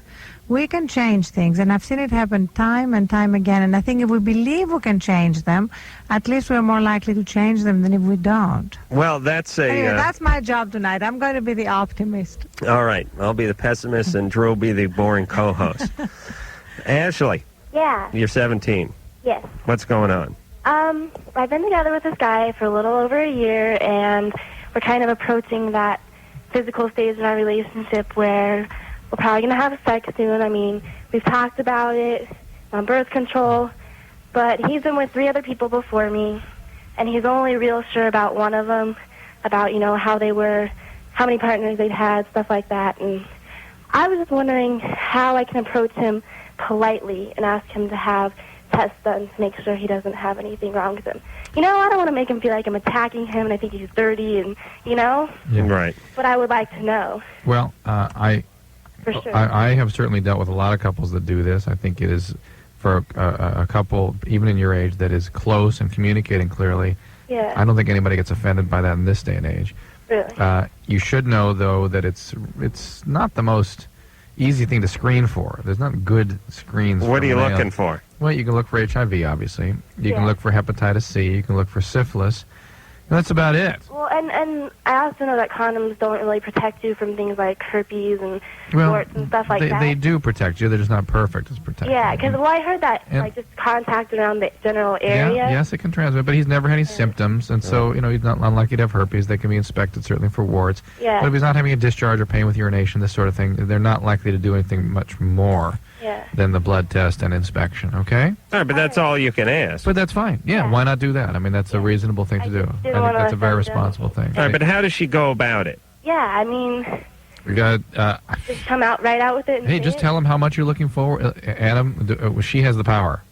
We can change things, and I've seen it happen time and time again, and I think if we believe we can change them, at least we're more likely to change them than if we don't. Well, that's a... Anyway, that's my job tonight. I'm going to be the optimist. All right, I'll be the pessimist, and Drew will be the boring co-host. Ashley, Yeah. you're 17. Yes. What's going on? I've been together with this guy for a little over a year, and we're kind of approaching that physical stage in our relationship where we're probably going to have sex soon. I mean, we've talked about it on birth control, but he's been with 3 other people before me, and he's only real sure about one of them, about, you know, how they were, how many partners they'd had, stuff like that. And I was just wondering how I can approach him politely and ask him to have tests done to make sure he doesn't have anything wrong with him. You know, I don't want to make him feel like I'm attacking him and I think he's dirty and, you know? Yeah. Right. But I would like to know. Well, For sure. I have certainly dealt with a lot of couples that do this. I think it is for a couple, even in your age, that is close and communicating clearly. Yeah. I don't think anybody gets offended by that in this day and age. Really? You should know, though, that it's not the most easy thing to screen for. There's not good screens. What for are you male. looking for? Well, you can look for HIV, obviously. You can look for hepatitis C. You can look for syphilis. And that's about it. Well, and I also know that condoms don't really protect you from things like herpes and Well, warts and stuff like that. They do protect you. They're just not perfect as protecting. Yeah, because, well, I heard that, And- like, just contact around the general area. Yeah, yes, it can transmit, but he's never had any symptoms, and so, you know, he's not unlikely to have herpes. They can be inspected, certainly, for warts. Yeah. But if he's not having a discharge or pain with urination, this sort of thing, they're not likely to do anything much more than the blood test and inspection, okay? All right, but that's all you can ask. But that's fine. Yeah, why not do that? I mean, that's a reasonable thing to do. I think wanna that's a very offend him. responsible thing. All right, but how does she go about it? Yeah, I mean, We got, just come out right out with it. And hey, say just it. tell him how much you're looking for. Adam, she has the power.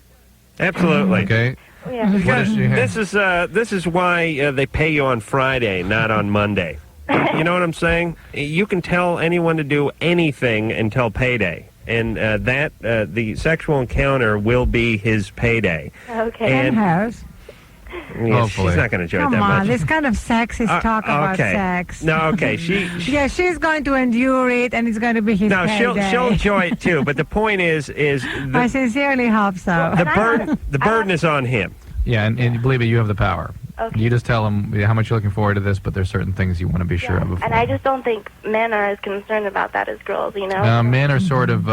Absolutely. Okay? Yeah. What does she have? This is why they pay you on Friday, not on Monday. You know what I'm saying? You can tell anyone to do anything until payday, and the sexual encounter will be his payday. Okay. And hers. yes, she's not going to enjoy it Come that on, much. this kind of sexist talk about okay. sex. No, okay. She Yeah, she's going to endure it, and it's going to be his no, payday. she'll enjoy it too. But the point is I sincerely hope so. the burden is on him. Yeah, and believe me, you have the power. Okay. You just tell them how much you're looking forward to this, but there's certain things you want to be sure of before. And I just don't think men are as concerned about that as girls, you know? Men are sort of...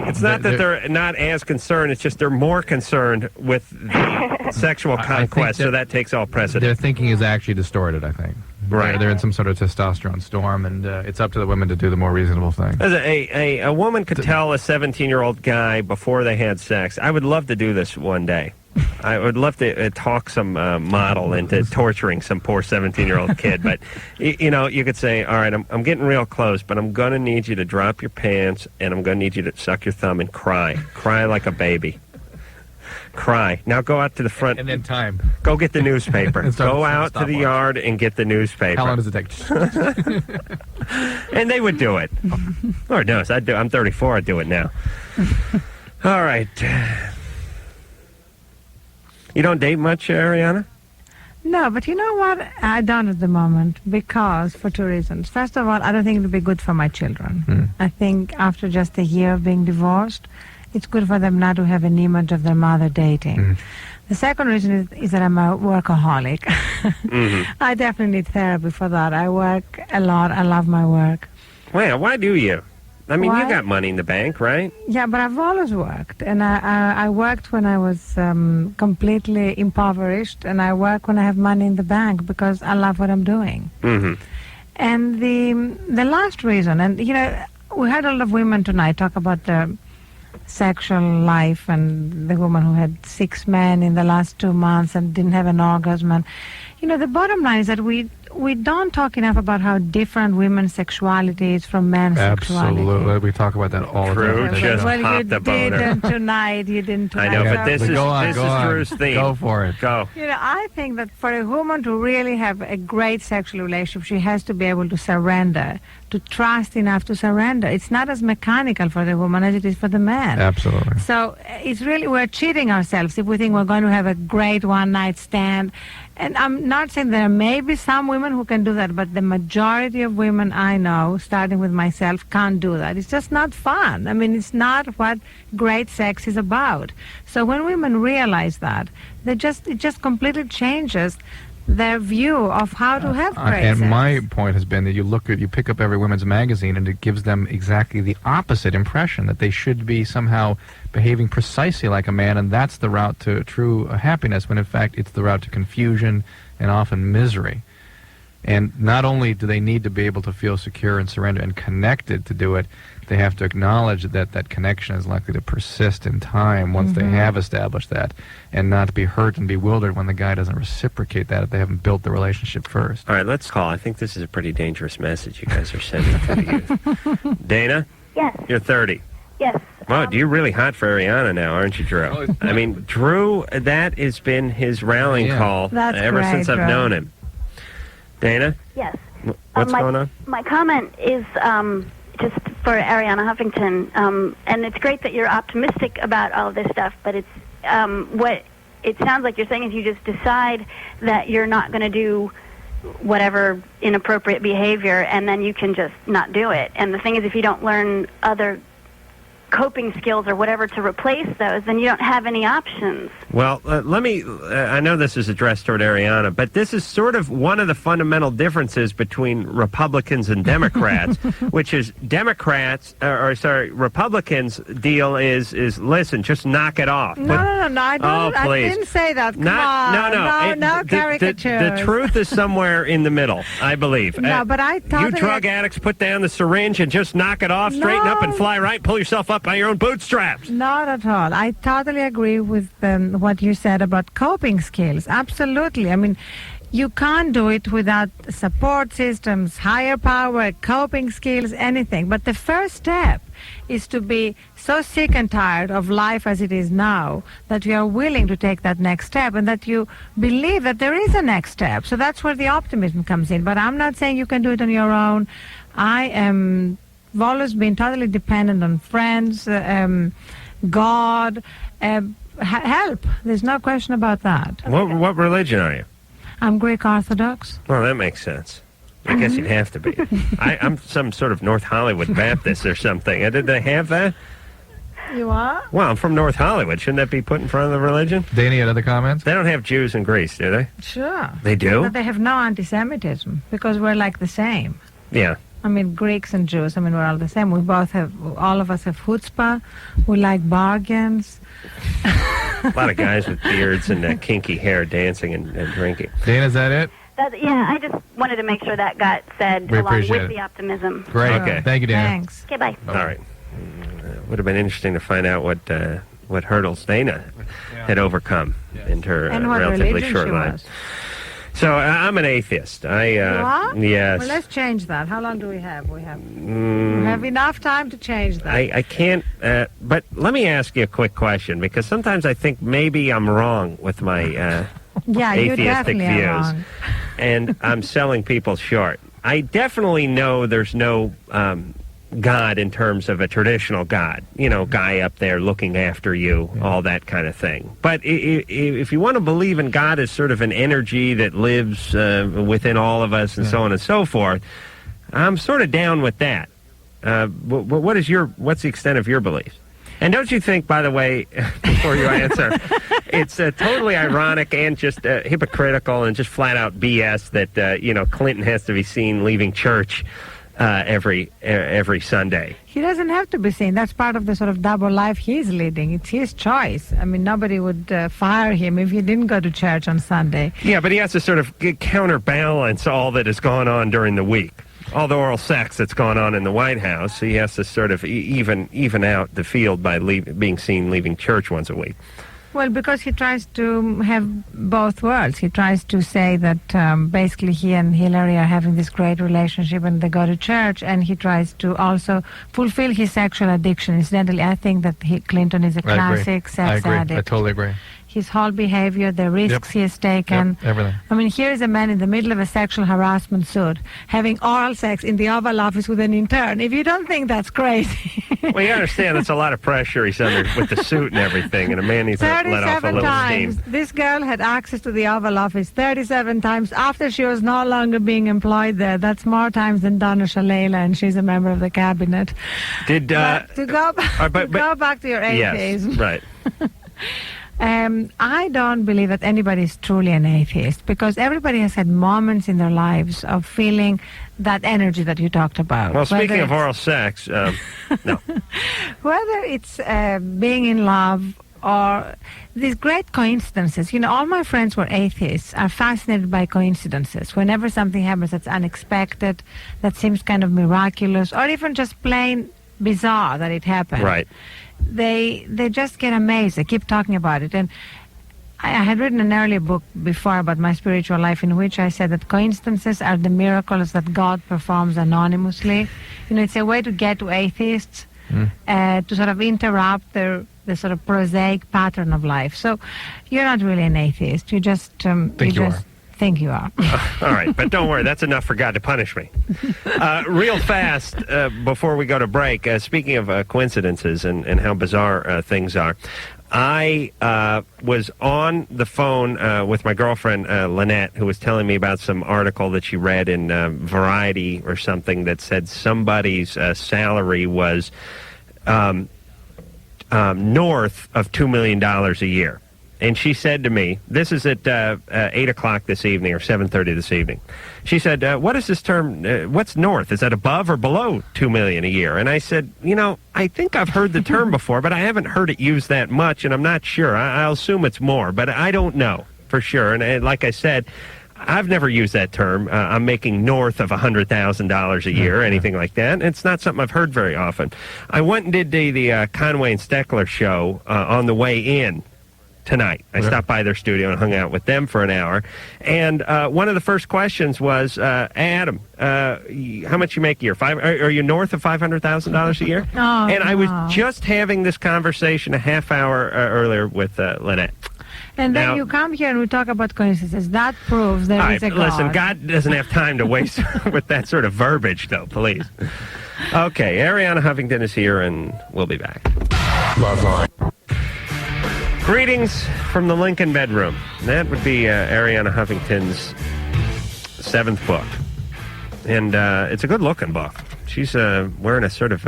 It's not that they're not as concerned. It's just they're more concerned with the sexual conquest, so that takes all precedent. Their thinking is actually distorted, I think. Right. They're in some sort of testosterone storm, and it's up to the women to do the more reasonable thing. A woman could tell a 17-year-old guy before they had sex, I would love to do this one day. I would love to talk some model into torturing some poor 17-year-old kid, but you know, you could say, all right, I'm getting real close, but I'm going to need you to drop your pants, and I'm going to need you to suck your thumb and cry like a baby. Cry. Now go out to the front. And then time. Go get the newspaper. Go out to stopwatch. the yard and get the newspaper. How long does it take? And they would do it. Lord knows, I'm 34, I'd do it now. All right. You don't date much, Arianna? No, but you know what? I don't at the moment because for 2 reasons. First of all, I don't think it would be good for my children. I think after just a year of being divorced, it's good for them not to have an image of their mother dating. The second reason is that I'm a workaholic. I definitely need therapy for that. I work a lot. I love my work. Well, why do you? I mean, Why? you got money in the bank, right? Yeah, but I've always worked, and I worked when I was completely impoverished, and I work when I have money in the bank because I love what I'm doing. And the last reason, and you know, we had a lot of women tonight talk about their sexual life, and the woman who had 6 men in the last 2 months and didn't have an orgasm. And you know, the bottom line is that we don't talk enough about how different women's sexuality is from men's sexuality. Absolutely. We talk about that all the True, time. just Well, you popped the boner. didn't tonight. You didn't tonight. I know, but this is Go on, this go is on. Drew's theme. Go for it. Go. You know, I think that for a woman to really have a great sexual relationship, she has to be able to surrender, to trust enough to surrender. It's not as mechanical for the woman as it is for the man. Absolutely. So it's really, we're cheating ourselves if we think we're going to have a great one-night stand. And I'm not saying there may be some women who can do that, but the majority of women I know, starting with myself, can't do that. It's just not fun. I mean, it's not what great sex is about. So when women realize that, it just completely changes their view of how to have great And sex. my point has been that you pick up every women's magazine, and it gives them exactly the opposite impression, that they should be somehow behaving precisely like a man, and that's the route to true happiness, when in fact it's the route to confusion and often misery. And not only do they need to be able to feel secure and surrender and connected to do it, they have to acknowledge that that connection is likely to persist in time once they have established that, and not be hurt and bewildered when the guy doesn't reciprocate that if they haven't built the relationship first. All right, let's call. I think this is a pretty dangerous message you guys are sending to the youth. Dana? Yes. You're 30. Yes. Wow, you're really hot for Arianna now, aren't you, Drew? I mean, Drew, that has been his rallying call ever since I've known him. Dana? Yes. What's going on? My comment is just for Arianna Huffington, and it's great that you're optimistic about all of this stuff, but it's what it sounds like you're saying is you just decide that you're not going to do whatever inappropriate behavior, and then you can just not do it. And the thing is, if you don't learn other coping skills or whatever to replace those, then you don't have any options. Well, let me, I know this is addressed toward Arianna, but this is sort of one of the fundamental differences between Republicans and Democrats, which is Republicans' deal is listen, just knock it off. No, I didn't say that. Come on. No caricature. The truth is somewhere in the middle, I believe. No, but I thought you drug addicts put down the syringe and just knock it off, straighten up and fly right, pull yourself up by your own bootstraps. Not at all. I totally agree with what you said about coping skills. Absolutely. I mean, you can't do it without support systems, higher power, coping skills, anything. But the first step is to be so sick and tired of life as it is now that you are willing to take that next step and that you believe that there is a next step. So that's where the optimism comes in. But I'm not saying you can do it on your own. I've always been totally dependent on friends, God, help. There's no question about that. What religion are you? I'm Greek Orthodox. Well, that makes sense. I guess you'd have to be. I'm some sort of North Hollywood Baptist or something. Did they have that? You are? Well, I'm from North Hollywood. Shouldn't that be put in front of the religion? Danny, had other comments? They don't have Jews in Greece, do they? Sure. They do? But they have no anti-Semitism because we're like the same. Yeah. I mean, Greeks and Jews, we're all the same. All of us have chutzpah. We like bargains. A lot of guys with beards and kinky hair dancing and drinking. Dana, is that it? I just wanted to make sure that got said We along appreciate with it. the optimism. Great. Okay. Thank you, Dana. Thanks. Okay, bye. All right. Would have been interesting to find out what hurdles Dana had overcome in her And what relatively religion short she life. was. So I'm an atheist. You are? Yes. Well, let's change that. How long do we have? We have enough time to change that. I can't, but let me ask you a quick question, because sometimes I think maybe I'm wrong with my yeah, you atheistic definitely views, are wrong. and I'm selling people short. I definitely know there's no God in terms of a traditional God, guy up there looking after you, all that kind of thing. But if you want to believe in God as sort of an energy that lives within all of us and so on and so forth, I'm sort of down with that. What's the extent of your beliefs? And don't you think, by the way, before you answer, it's totally ironic and just hypocritical and just flat out BS that Clinton has to be seen leaving church every Sunday? He doesn't have to be seen. That's part of the sort of double life he's leading. It's his choice. I mean, nobody would fire him if he didn't go to church on Sunday. Yeah, but he has to sort of counterbalance all that has gone on during the week. All the oral sex that's gone on in the White House, he has to sort of even out the field by being seen leaving church once a week. Well, because he tries to have both worlds. He tries to say that basically he and Hillary are having this great relationship and they go to church, and he tries to also fulfill his sexual addiction. Incidentally, I think that Clinton is a classic sex addict. I totally agree. His whole behavior, the risks he has taken. Everything. I mean, here is a man in the middle of a sexual harassment suit having oral sex in the Oval Office with an intern. If you don't think that's crazy. Well, you understand that's a lot of pressure he's under with the suit and everything, and a man needs to let off a 37 little times. steam. This girl had access to the Oval Office 37 times after she was no longer being employed there. That's more times than Donna Shalala, and she's a member of the cabinet. To go back to your atheism. Yes, right. I don't believe that anybody is truly an atheist, because everybody has had moments in their lives of feeling that energy that you talked about. Well, speaking of oral sex, no. Whether it's being in love or these great coincidences. You know, all my friends who are atheists are fascinated by coincidences. Whenever something happens that's unexpected, that seems kind of miraculous, or even just plain bizarre that it happened. Right. They just get amazed. They keep talking about it. And I had written an earlier book before about my spiritual life in which I said that coincidences are the miracles that God performs anonymously. You know, it's a way to get to atheists, to sort of interrupt the sort of prosaic pattern of life. So you're not really an atheist. You just think you are. All right, but don't worry. That's enough for God to punish me. Real fast, before we go to break, speaking of coincidences and how bizarre things are, I was on the phone with my girlfriend, Lynette, who was telling me about some article that she read in Variety or something that said somebody's salary was north of $2 million a year. And she said to me, this is at 8 o'clock this evening or 7:30 this evening. She said, what is this term, what's north? Is that above or below $2 million a year? And I said, you know, I think I've heard the term before, but I haven't heard it used that much, and I'm not sure. I'll assume it's more, but I don't know for sure. And like I said, I've never used that term. I'm making north of $100,000 a year, anything like that. It's not something I've heard very often. I went and did the Conway and Steckler show on the way in tonight. I stopped by their studio and hung out with them for an hour. And one of the first questions was, Adam, how much you make a year? Are you north of $500,000 a year? Oh, and I was just having this conversation a half hour earlier with Lynette. And then Now, you come here and we talk about coincidences. That proves there is a God. Listen, God doesn't have time to waste with that sort of verbiage, though, please. Okay, Arianna Huffington is here, and we'll be back. Loveline. Greetings from the Lincoln bedroom. That would be Arianna Huffington's 7th book. And it's a good-looking book. She's wearing a sort of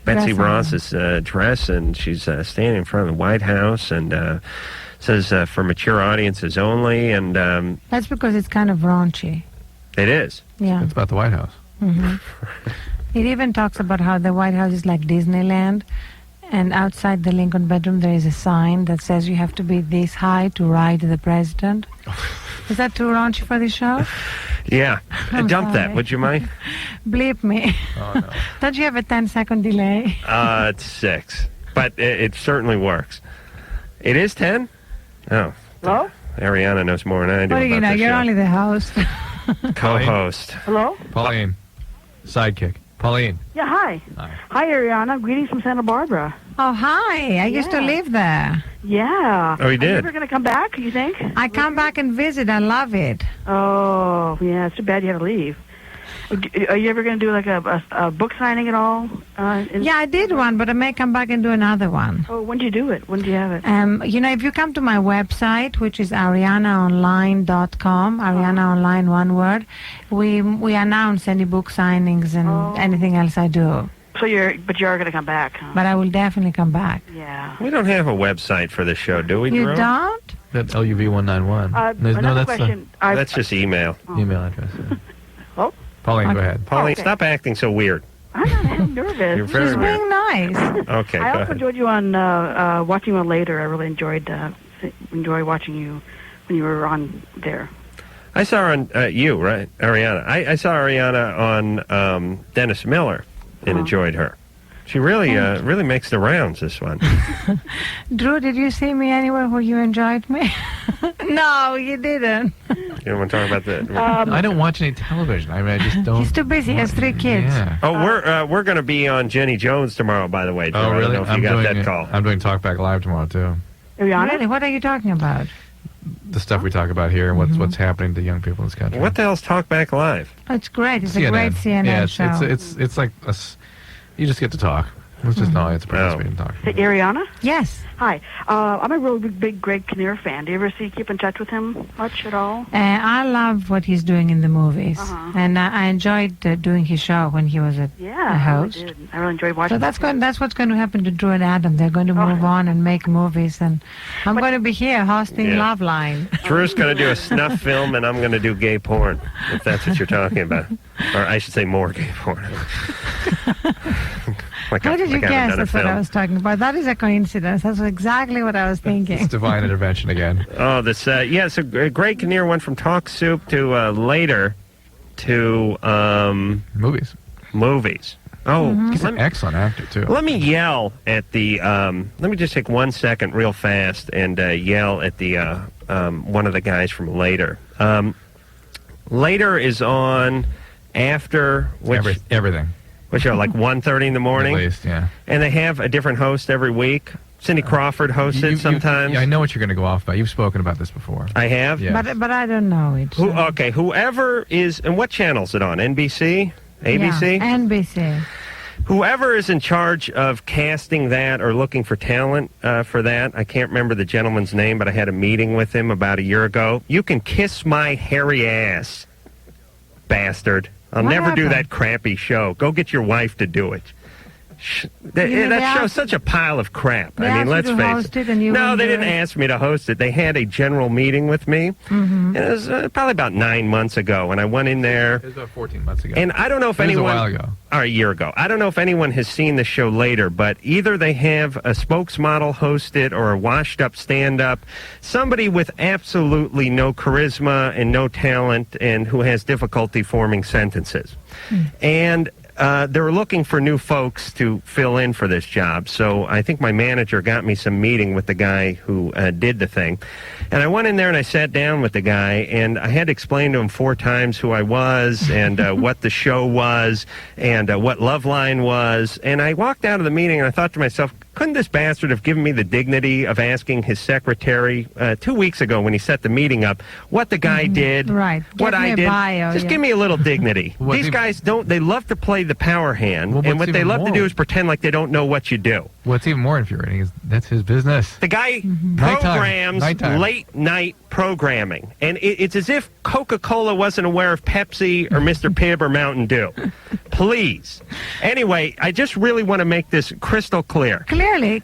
Betsy Ross's dress, and she's standing in front of the White House, and says for mature audiences only. And That's because it's kind of raunchy. It is. Yeah. It's about the White House. Mm-hmm. It even talks about how the White House is like Disneyland. And outside the Lincoln bedroom, there is a sign that says you have to be this high to ride the president. Is that too raunchy for the show? Yeah. Dump that, would you mind? Bleep me. Oh, no. Don't you have a 10-second delay? It's 6. But it certainly works. It is 10? Oh. Hello? Arianna knows more than I do What do you about know? this You're show. only the host. Co-host. Hello? Pauline. Sidekick. Pauline. Yeah, hi. Hi, Arianna. Greetings from Santa Barbara. Oh, hi. I used to live there. Yeah. Oh, you did? Are you ever going to come back, you think? I come back and visit. I love it. Oh, yeah. It's too bad you had to leave. Are you ever going to do like a book signing at all? Yeah, I did one, but I may come back and do another one. Oh, when did you do it? When did you have it? You know, if you come to my website, which is ariannaonline.com, Arianna Online, one word, we announce any book signings and anything else I do. So you are going to come back, huh? But I will definitely come back. Yeah. We don't have a website for this show, do we, You Jerome? don't? That LUV191. Another question. That's just email. Email address. Yeah. Oh? Pauline, go ahead. Pauline, Okay. stop acting so weird. I'm not nervous. You're very She's weird. being nice. Okay, I go also ahead. enjoyed you on watching you later. I really enjoy watching you when you were on there. I saw her on you, right, Arianna? I saw Arianna on Dennis Miller and enjoyed her. She really really makes the rounds, this one. Drew, did you see me anywhere where you enjoyed me? No, you didn't. You don't want to talk about that? I don't watch any television. I mean, I just don't. He's too busy. He has 3 kids. Yeah. Oh, we're going to be on Jenny Jones tomorrow, by the way. Drew. Oh, I really? don't know if you got that call. I'm doing Talkback Live tomorrow, too. Arianna? Really? What are you talking about? The stuff we talk about here and what's happening to young people in this country. What the hell's Talkback Live? It's great. It's a great CNN show. It's like you just get to talk. It's just no, it's participate and talk. Hey, Arianna? Yes. Hi. I'm a real big Greg Kinnear fan. Do you ever keep in touch with him much at all? I love what he's doing in the movies. And I enjoyed doing his show when he was a host. I really enjoyed watching. So that's what's going to happen to Drew and Adam. They're going to move on and make movies, and I'm going to be here hosting Loveline. Drew's going to do a snuff film, and I'm going to do gay porn, if that's what you're talking about. Or I should say more gay porn. How did you guess that's what I was talking about? That is a coincidence. That's exactly what I was thinking. It's divine intervention again. Oh, this, so Greg Kinnear went from Talk Soup to later to movies. Oh, he's an excellent actor, too. Let me yell at the, let me just take 1 second real fast and yell at the, one of the guys from Later. Later is on after... Everything. Which are like 1:30 in the morning? At least, yeah. And they have a different host every week. Cindy Crawford hosts it sometimes. I know what you're going to go off about. You've spoken about this before. I have? Yeah. But I don't know it. So. Okay, whoever is... And what channel is it on? NBC? ABC? Yeah, NBC. Whoever is in charge of casting that or looking for talent for that, I can't remember the gentleman's name, but I had a meeting with him about a year ago. You can kiss my hairy ass, bastard. I'll never do that crappy show. Go get your wife to do it. That show's such a pile of crap. I mean, let's face it. No, they didn't ask me to host it. They had a general meeting with me. And it was probably about 9 months ago, and I went in there. It was about 14 months ago. And I don't know if anyone... It was a while ago. Or a year ago. I don't know if anyone has seen the show Later, but either they have a spokesmodel host it or a washed-up stand-up, somebody with absolutely no charisma and no talent and who has difficulty forming sentences. And... they were looking for new folks to fill in for this job, so I think my manager got me some meeting with the guy who did the thing. And I went in there and I sat down with the guy, and I had to explain to him 4 times who I was and what the show was and what Loveline was. And I walked out of the meeting and I thought to myself, couldn't this bastard have given me the dignity of asking his secretary 2 weeks ago when he set the meeting up what the guy did, right? What I did? Just give me a little dignity. These guys they love to play the power hand, and what they love to do is pretend like they don't know what you do. What's even more infuriating is that's his business. The guy programs late-night programming, and it's as if Coca-Cola wasn't aware of Pepsi or Mr. Pibb or Mountain Dew. Please. Anyway, I just really want to make this crystal clear. Clearly,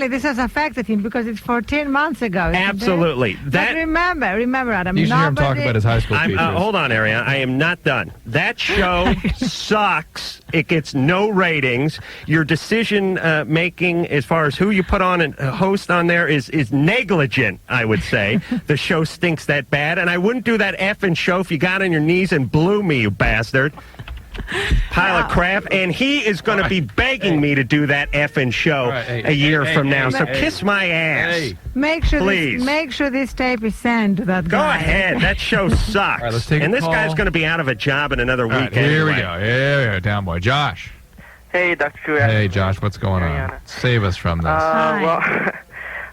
this has affected him because it's 14 months ago. Absolutely. But remember, Adam. You should hear him talk about his high school teachers. Hold on, Arianna. I am not done. That show sucks. It gets no ratings. Your decision making as far as who you put on and host on there is negligent, I would say. The show stinks that bad, and I wouldn't do that effing show if you got on your knees and blew me, you bastard. Pile of crap, and he is going to be begging me to do that effing show a year from now. So kiss my ass. Make sure please. Make sure this tape is sent to that guy. Go ahead. That show sucks. All right, let's take and a this call. guy's going to be out of a job in another week. Here we go. Yeah, down boy. Josh. Hey, Dr. Kuyak. Hey, Josh. What's going on? Save us from this. Well,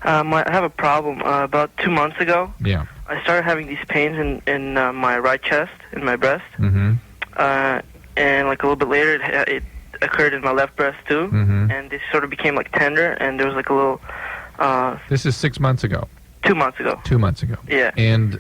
I have a problem. About 2 months ago, I started having these pains in my right chest, in my breast. And like a little bit later, it occurred in my left breast too, and they sort of became like tender, and there was like a little. This is 6 months ago. 2 months ago. 2 months ago. Yeah. And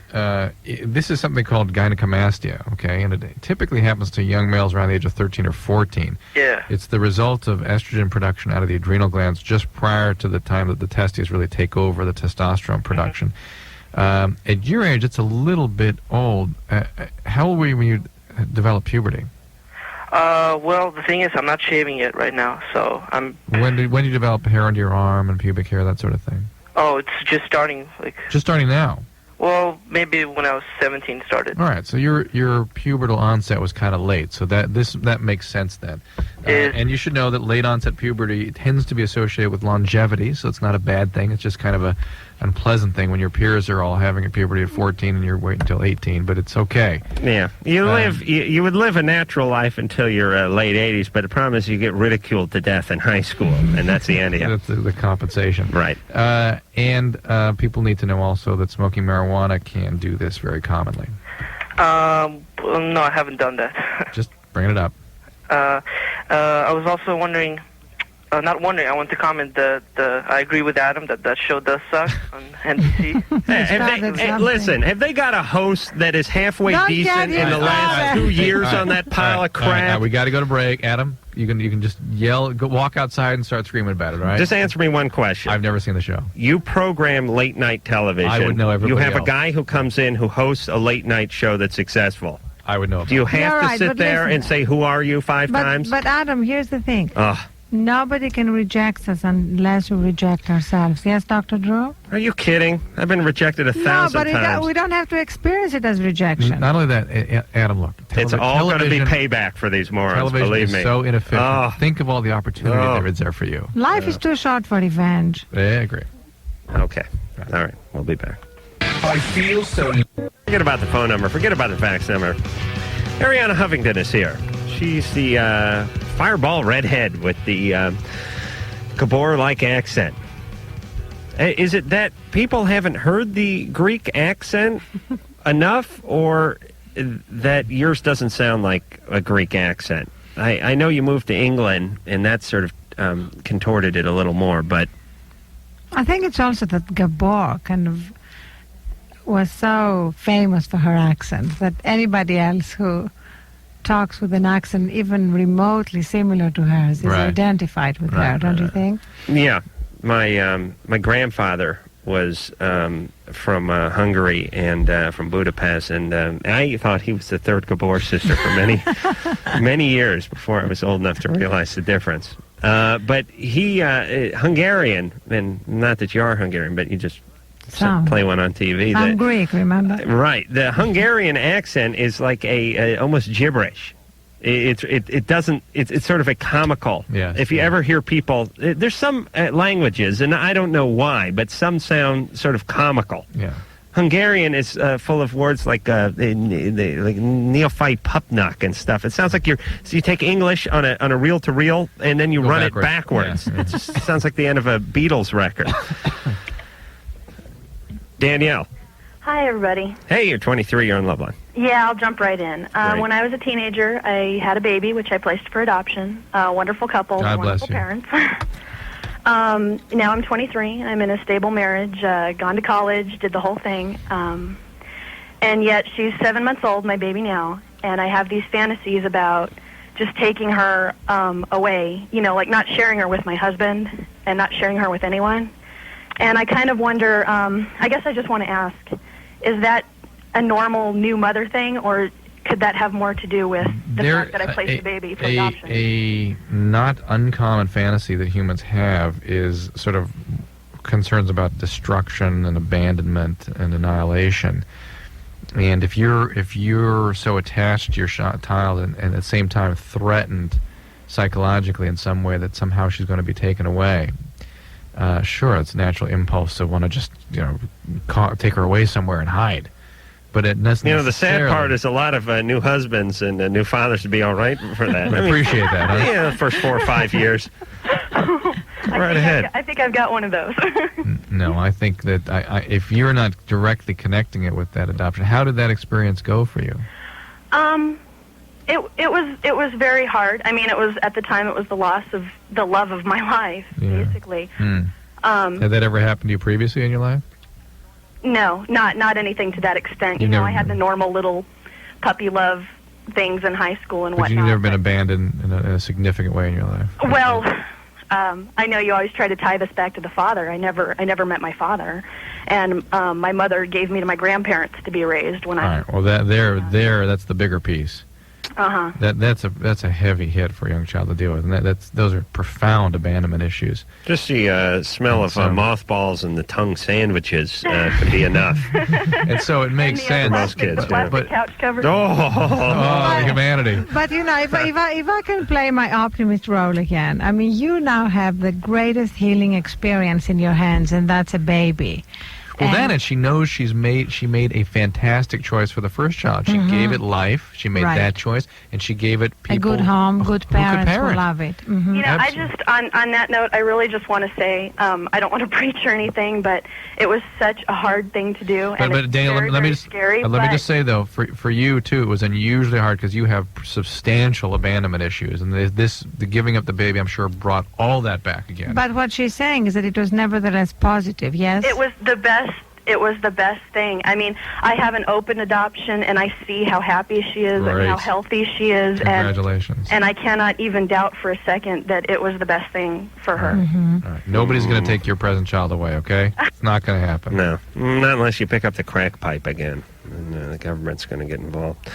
this is something called gynecomastia, okay? And it typically happens to young males around the age of 13 or 14. Yeah. It's the result of estrogen production out of the adrenal glands just prior to the time that the testes really take over the testosterone production. At your age, it's a little bit old. How old were you when you developed puberty? Well, the thing is, I'm not shaving it right now, so I'm... When did you develop hair under your arm and pubic hair, that sort of thing? Oh, it's just starting, Just starting now? Well, maybe when I was 17 started. All right, so your pubertal onset was kind of late, so that makes sense then. And you should know that late onset puberty tends to be associated with longevity, so it's not a bad thing. It's just kind of an unpleasant thing when your peers are all having a puberty at 14 and you're waiting until 18, but it's okay. Yeah, you would live a natural life until your late 80s, but the problem is you get ridiculed to death in high school, and that's the end of it. That's the compensation. Right. And people need to know also that smoking marijuana can do this very commonly. Well, no, I haven't done that. Just bringing it up. I was also wondering, I want to comment that I agree with Adam that show does suck on NBC. Listen, have they got a host that is halfway decent in the last 2 years on that pile of crap? We got to go to break. Adam, you can just yell, walk outside and start screaming about it, all right? Just answer me one question. I've never seen the show. You program late-night television. I would know everybody You have else. a guy who comes in who hosts a late-night show that's successful. I would know. Do you have to sit there and say, who are you, five times? But Adam, here's the thing. Nobody can reject us unless we reject ourselves. Yes, Dr. Drew? Are you kidding? I've been rejected 1,000 times. We don't have to experience it as rejection. Not only that, Adam, look. It's all going to be payback for these morons, television believe is me. so inefficient. Oh. Think of all the opportunity there is there for you. Life is too short for revenge. I agree. Okay. All right. We'll be back. I feel so... Forget about the phone number. Forget about the fax number. Arianna Huffington is here. She's the fireball redhead with the Gabor-like accent. Is it that people haven't heard the Greek accent enough, or that yours doesn't sound like a Greek accent? I know you moved to England, and that sort of contorted it a little more, but... I think it's also that Gabor kind of was so famous for her accent that anybody else who talks with an accent even remotely similar to hers is identified with her, don't you think? Yeah. My grandfather was from Hungary and from Budapest, and I thought he was the third Gabor sister for many years before I was old enough to realize the difference. But he, Hungarian, and not that you are Hungarian, but you just play one on TV. I'm Greek, remember? Right. The Hungarian accent is like a almost gibberish. It doesn't. It's sort of a comical. Yes, if you ever hear people, there's some languages, and I don't know why, but some sound sort of comical. Yeah. Hungarian is full of words like like neophyte pupnuck and stuff. It sounds like so you take English on a reel to reel and then you run it backwards. Yeah. It just sounds like the end of a Beatles record. Danielle. Hi, everybody. Hey, you're 23. You're on Loveline. Yeah, I'll jump right in. When I was a teenager, I had a baby, which I placed for adoption. Wonderful couple, God wonderful bless you. parents. Now I'm 23. I'm in a stable marriage, gone to college, did the whole thing. And yet she's 7 months old, my baby now, and I have these fantasies about just taking her away, like not sharing her with my husband and not sharing her with anyone. And I kind of wonder, I guess I just want to ask, is that a normal new mother thing, or could that have more to do with the fact that I placed the baby for adoption? A not uncommon fantasy that humans have is sort of concerns about destruction and abandonment and annihilation. And if you're so attached to your child and at the same time threatened psychologically in some way that somehow she's going to be taken away, sure, it's a natural impulse to want to just take her away somewhere and hide. But it doesn't. The sad part is a lot of new husbands and new fathers would be all right for that. I appreciate that. Huh? Yeah, the first 4 or 5 years. Right ahead. I think I've got one of those. No, I think that if you're not directly connecting it with that adoption, how did that experience go for you? It was very hard. I mean, it was at the time it was the loss of the love of my life, basically. Had that ever happened to you previously in your life? No, not anything to that extent. I had the normal little puppy love things in high school and but whatnot. You've never been abandoned in a significant way in your life? Well, I know you always try to tie this back to the father. I never met my father, and my mother gave me to my grandparents to be raised when I. All right. Well, that's the bigger piece. That's a heavy hit for a young child to deal with, and those are profound abandonment issues. Just the smell of mothballs and the tongue sandwiches could be enough. And so it makes sense for most kids. Plastic couch covers. Humanity. But if I can play my optimist role again, I mean, you now have the greatest healing experience in your hands, and that's a baby. Well, and she knows she made a fantastic choice for the first child. She gave it life. She made that choice, and she gave it people. A good home, good parents who love it. I just, on that note, I really just want to say, I don't want to preach or anything, but it was such a hard thing to do, and it's Daniel, very, let me very just scary. let me just say though, for you too, it was unusually hard because you have substantial abandonment issues, and the giving up the baby, I'm sure, brought all that back again. But what she's saying is that it was nevertheless positive. Yes, it was the best. It was the best thing. I mean, I have an open adoption, and I see how happy she is and how healthy she is. Congratulations. And I cannot even doubt for a second that it was the best thing for her. All right. Nobody's going to take your present child away, okay? It's not going to happen. No, not unless you pick up the crack pipe again, and the government's going to get involved.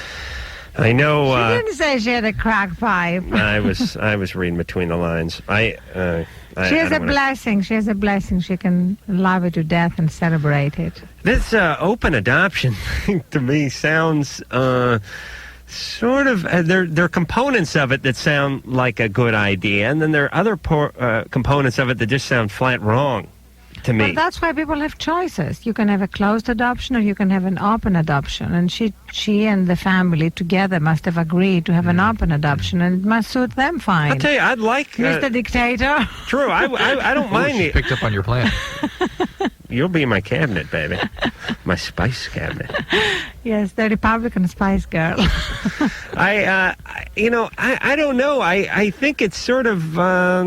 I know. She didn't say she had a crack pipe. I was reading between the lines. She has a blessing. She has a blessing. She can love it to death and celebrate it. This open adoption thing to me sounds sort of. There are components of it that sound like a good idea, and then there are other components of it that just sound flat wrong to me. But that's why people have choices. You can have a closed adoption or you can have an open adoption. And she and the family together must have agreed to have an open adoption, and it must suit them fine. I'll tell you, I'd like... Mr. Dictator. True, I don't mind it. Picked up on your plan. You'll be in my cabinet, baby. My spice cabinet. Yes, the Republican Spice Girl. I don't know. I think it's sort of, I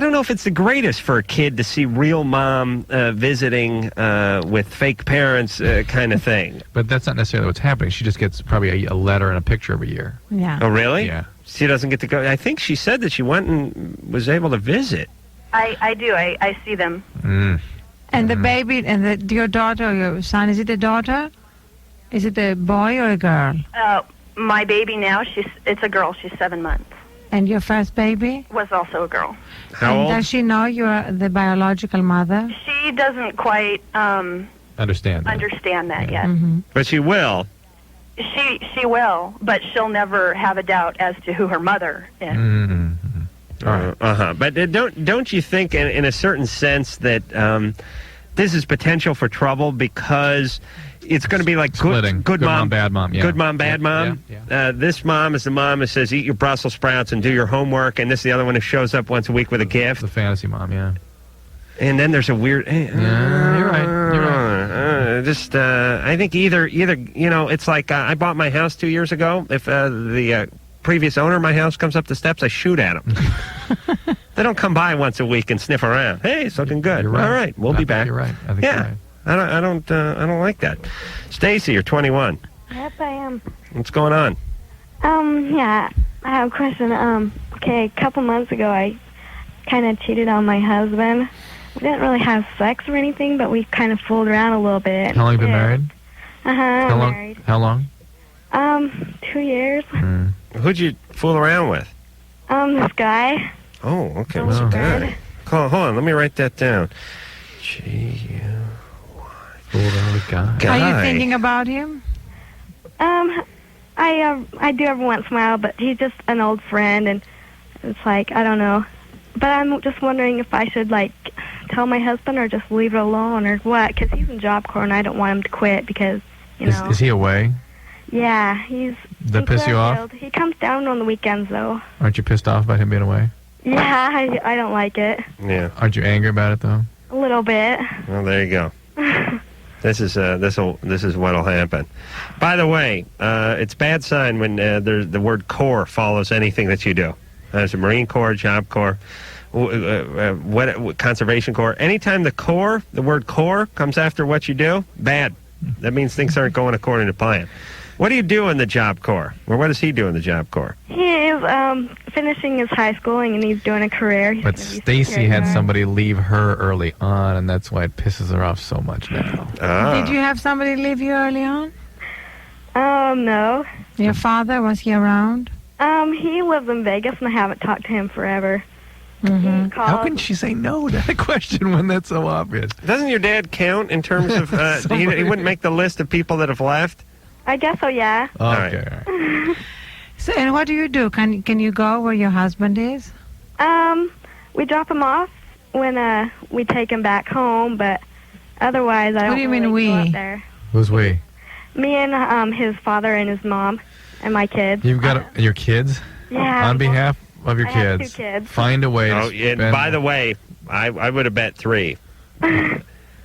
don't know if it's the greatest for a kid to see real mom visiting with fake parents kind of thing. But that's not necessarily what's happening. She just gets probably a letter and a picture every year. Yeah. Oh, really? Yeah. She doesn't get to go. I think she said that she went and was able to visit. I do. I see them. Mm. And the baby, and your daughter or your son, is it a daughter? Is it a boy or a girl? My baby now, it's a girl. She's 7 months. And your first baby? Was also a girl. How old? Does she know you're the biological mother? She doesn't quite understand that yet. Mm-hmm. But she will. She will, but she'll never have a doubt as to who her mother is. Mm-hmm. All right. But don't you think, in a certain sense, that this is potential for trouble because it's going to be like good mom, bad mom. Yeah. Good mom, bad mom. Yeah. This mom is the mom who says, eat your Brussels sprouts and do your homework, and this is the other one who shows up once a week with a gift. The fantasy mom, yeah. And then there's a weird... yeah, you're right. I think either it's like I bought my house 2 years ago. If the previous owner of my house comes up the steps, I shoot at him. They don't come by once a week and sniff around. Hey, it's looking good. You're right. All right, we'll be back. You're right. I think you're right. I don't like that. Stacy, you're 21. Yes, I am. What's going on? Yeah, I have a question. Okay, a couple months ago, I kind of cheated on my husband. We didn't really have sex or anything, but we kind of fooled around a little bit. How long have you been married? I'm married. How long? 2 years. Who'd you fool around with? This guy. Oh, okay. What's a guy? Hold on, let me write that down. Fooled around with guy. Are you thinking about him? I do every once in a while, but he's just an old friend, and it's like, I don't know. But I'm just wondering if I should, like, tell my husband or just leave it alone or what, because he's in Job Corps, and I don't want him to quit because, you know. Is he away? Yeah, he's... That piss you off? He comes down on the weekends, though. Aren't you pissed off about him being away? Yeah, I don't like it. Yeah. Aren't you angry about it, though? A little bit. Well, there you go. This is what'll happen. By the way, it's bad sign when the word Corps follows anything that you do. There's a Marine Corps, Job Corps, Conservation Corps. Anytime the word Corps comes after what you do, bad. That means things aren't going according to plan. What do you do in the Job Corps? Or what does he do in the Job Corps? He is finishing his high schooling, and he's doing a career. But Stacy had somebody leave her early on, and that's why it pisses her off so much now. Did you have somebody leave you early on? No. Your father, was he around? He lives in Vegas, and I haven't talked to him forever. Mm-hmm. How can she say no to that question when that's so obvious? Doesn't your dad count in terms of... he wouldn't make the list of people that have left? I guess so, yeah. Oh, okay. All right. So, and what do you do? Can you go where your husband is? We drop him off when we take him back home, but otherwise I don't. What do you mean really we? go up there. Who's we? Me and his father and his mom and my kids. You've got your kids? Yeah. On behalf of your I kids. have 2 kids. Find a way to and by the way, I would have bet 3.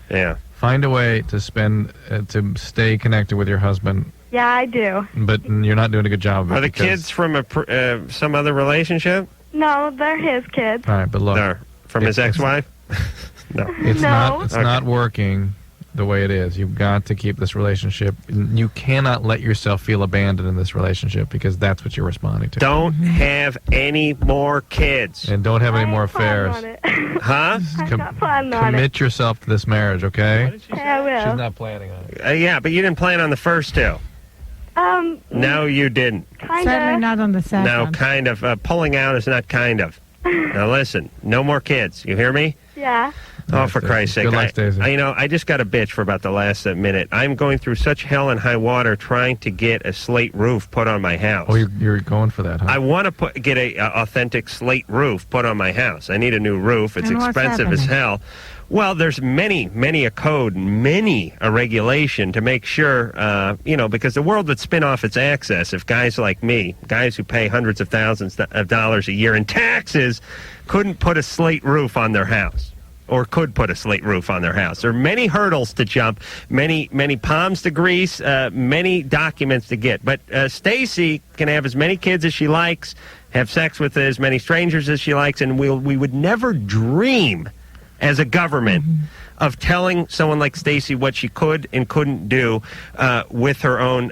Yeah. Find a way to to stay connected with your husband. Yeah, I do. But you're not doing a good job of it. Are the kids from some other relationship? No, they're his kids. All right, but look. They're from his ex-wife? No. It's No. not working the way it is. You've got to keep this relationship. You cannot let yourself feel abandoned in this relationship because that's what you're responding to. Don't have any more kids. And don't have any more affairs. Huh? I'm not planning on it. Commit yourself to this marriage, okay? Yeah, I will. She's not planning on it. Yeah, but you didn't plan on the first 2. No, you didn't. Certainly not on the second. No, kind of. Pulling out is not kind of. Now listen, no more kids. You hear me? Yeah. Oh, for Christ's sake. Good luck, Stacey. I just got a bitch for about the last minute. I'm going through such hell and high water trying to get a slate roof put on my house. Oh, you're going for that, huh? I want to get a authentic slate roof put on my house. I need a new roof. It's And what's expensive as happening? hell. Well, there's many a code, many a regulation to make sure, because the world would spin off its axis if guys like me, guys who pay hundreds of thousands of dollars a year in taxes, couldn't put a slate roof on their house. Or could put a slate roof on their house. There are many hurdles to jump, many palms to grease, many documents to get. But Stacy can have as many kids as she likes, have sex with as many strangers as she likes, and we would never dream as a government of telling someone like Stacy what she could and couldn't do with her own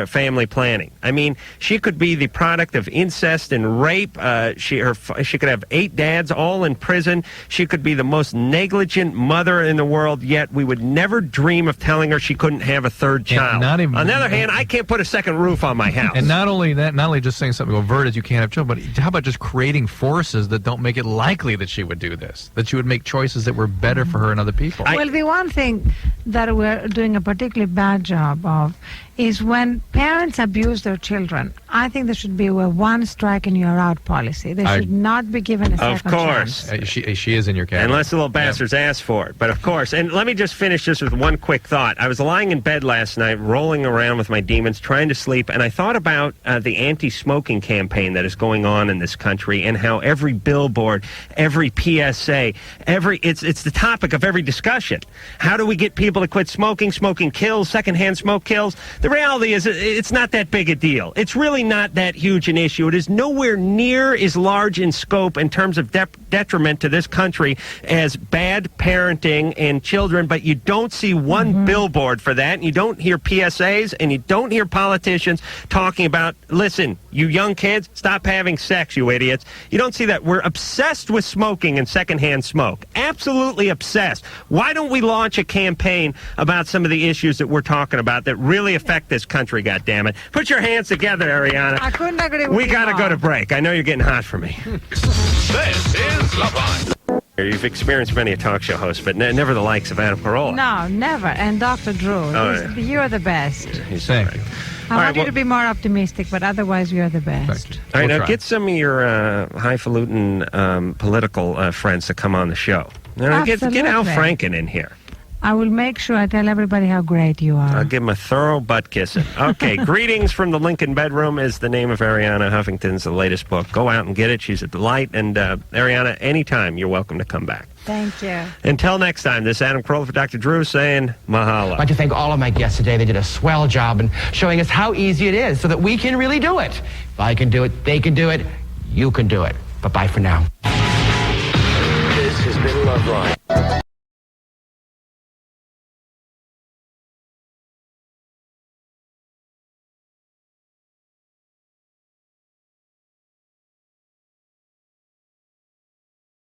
family planning. I mean, she could be the product of incest and rape. She could have 8 dads all in prison. She could be the most negligent mother in the world, yet we would never dream of telling her she couldn't have a third child. not even- On the other hand, I can't put a second roof on my house. And not only that, not only just saying something overt as you can't have children, but how about just creating forces that don't make it likely that she would do this, that she would make choices that were better for her and other people? Well, the one thing that we're doing a particularly bad job of is when parents abuse their children. I think there should be a one strike and you're out policy. They should not be given a second Of course. chance. She is in your cabinet. Unless the little bastards ask for it. But of course. And let me just finish this with one quick thought. I was lying in bed last night, rolling around with my demons, trying to sleep, and I thought about the anti-smoking campaign that is going on in this country and how every billboard, every PSA, it's the topic of every discussion. How do we get people to quit smoking? Smoking kills. Secondhand smoke kills. The reality is it's not that big a deal. It's really not that huge an issue. It is nowhere near as large in scope in terms of detriment to this country as bad parenting and children, but you don't see one billboard for that, and you don't hear PSAs, and you don't hear politicians talking about, listen, you young kids, stop having sex, you idiots. You don't see that. We're obsessed with smoking and secondhand smoke. Absolutely obsessed. Why don't we launch a campaign about some of the issues that we're talking about that really affect this country, goddammit? Put your hands together, Arianna. I couldn't agree with We you got to more. go to break. I know you're getting hot for me. This is Loveline. You've experienced many a talk show host, but never the likes of Adam Carolla. No, never. And Dr. Drew, Oh, you're the best. He's Thank right. you. I All want right, you well- to be more optimistic, but otherwise you're the best. All right, We'll now try. get some of your highfalutin political friends to come on the show. You know, get Al Absolutely. Franken in here. I will make sure I tell everybody how great you are. I'll give him a thorough butt kissing. Okay, Greetings from the Lincoln Bedroom is the name of Arianna Huffington's latest book. Go out and get it. She's a delight. And Arianna, anytime you're welcome to come back. Thank you. Until next time, this is Adam Carolla for Dr. Drew saying mahalo. I'd like to thank all of my guests today. They did a swell job in showing us how easy it is so that we can really do it. If I can do it, they can do it, you can do it. Bye-bye for now. This has been Loveline.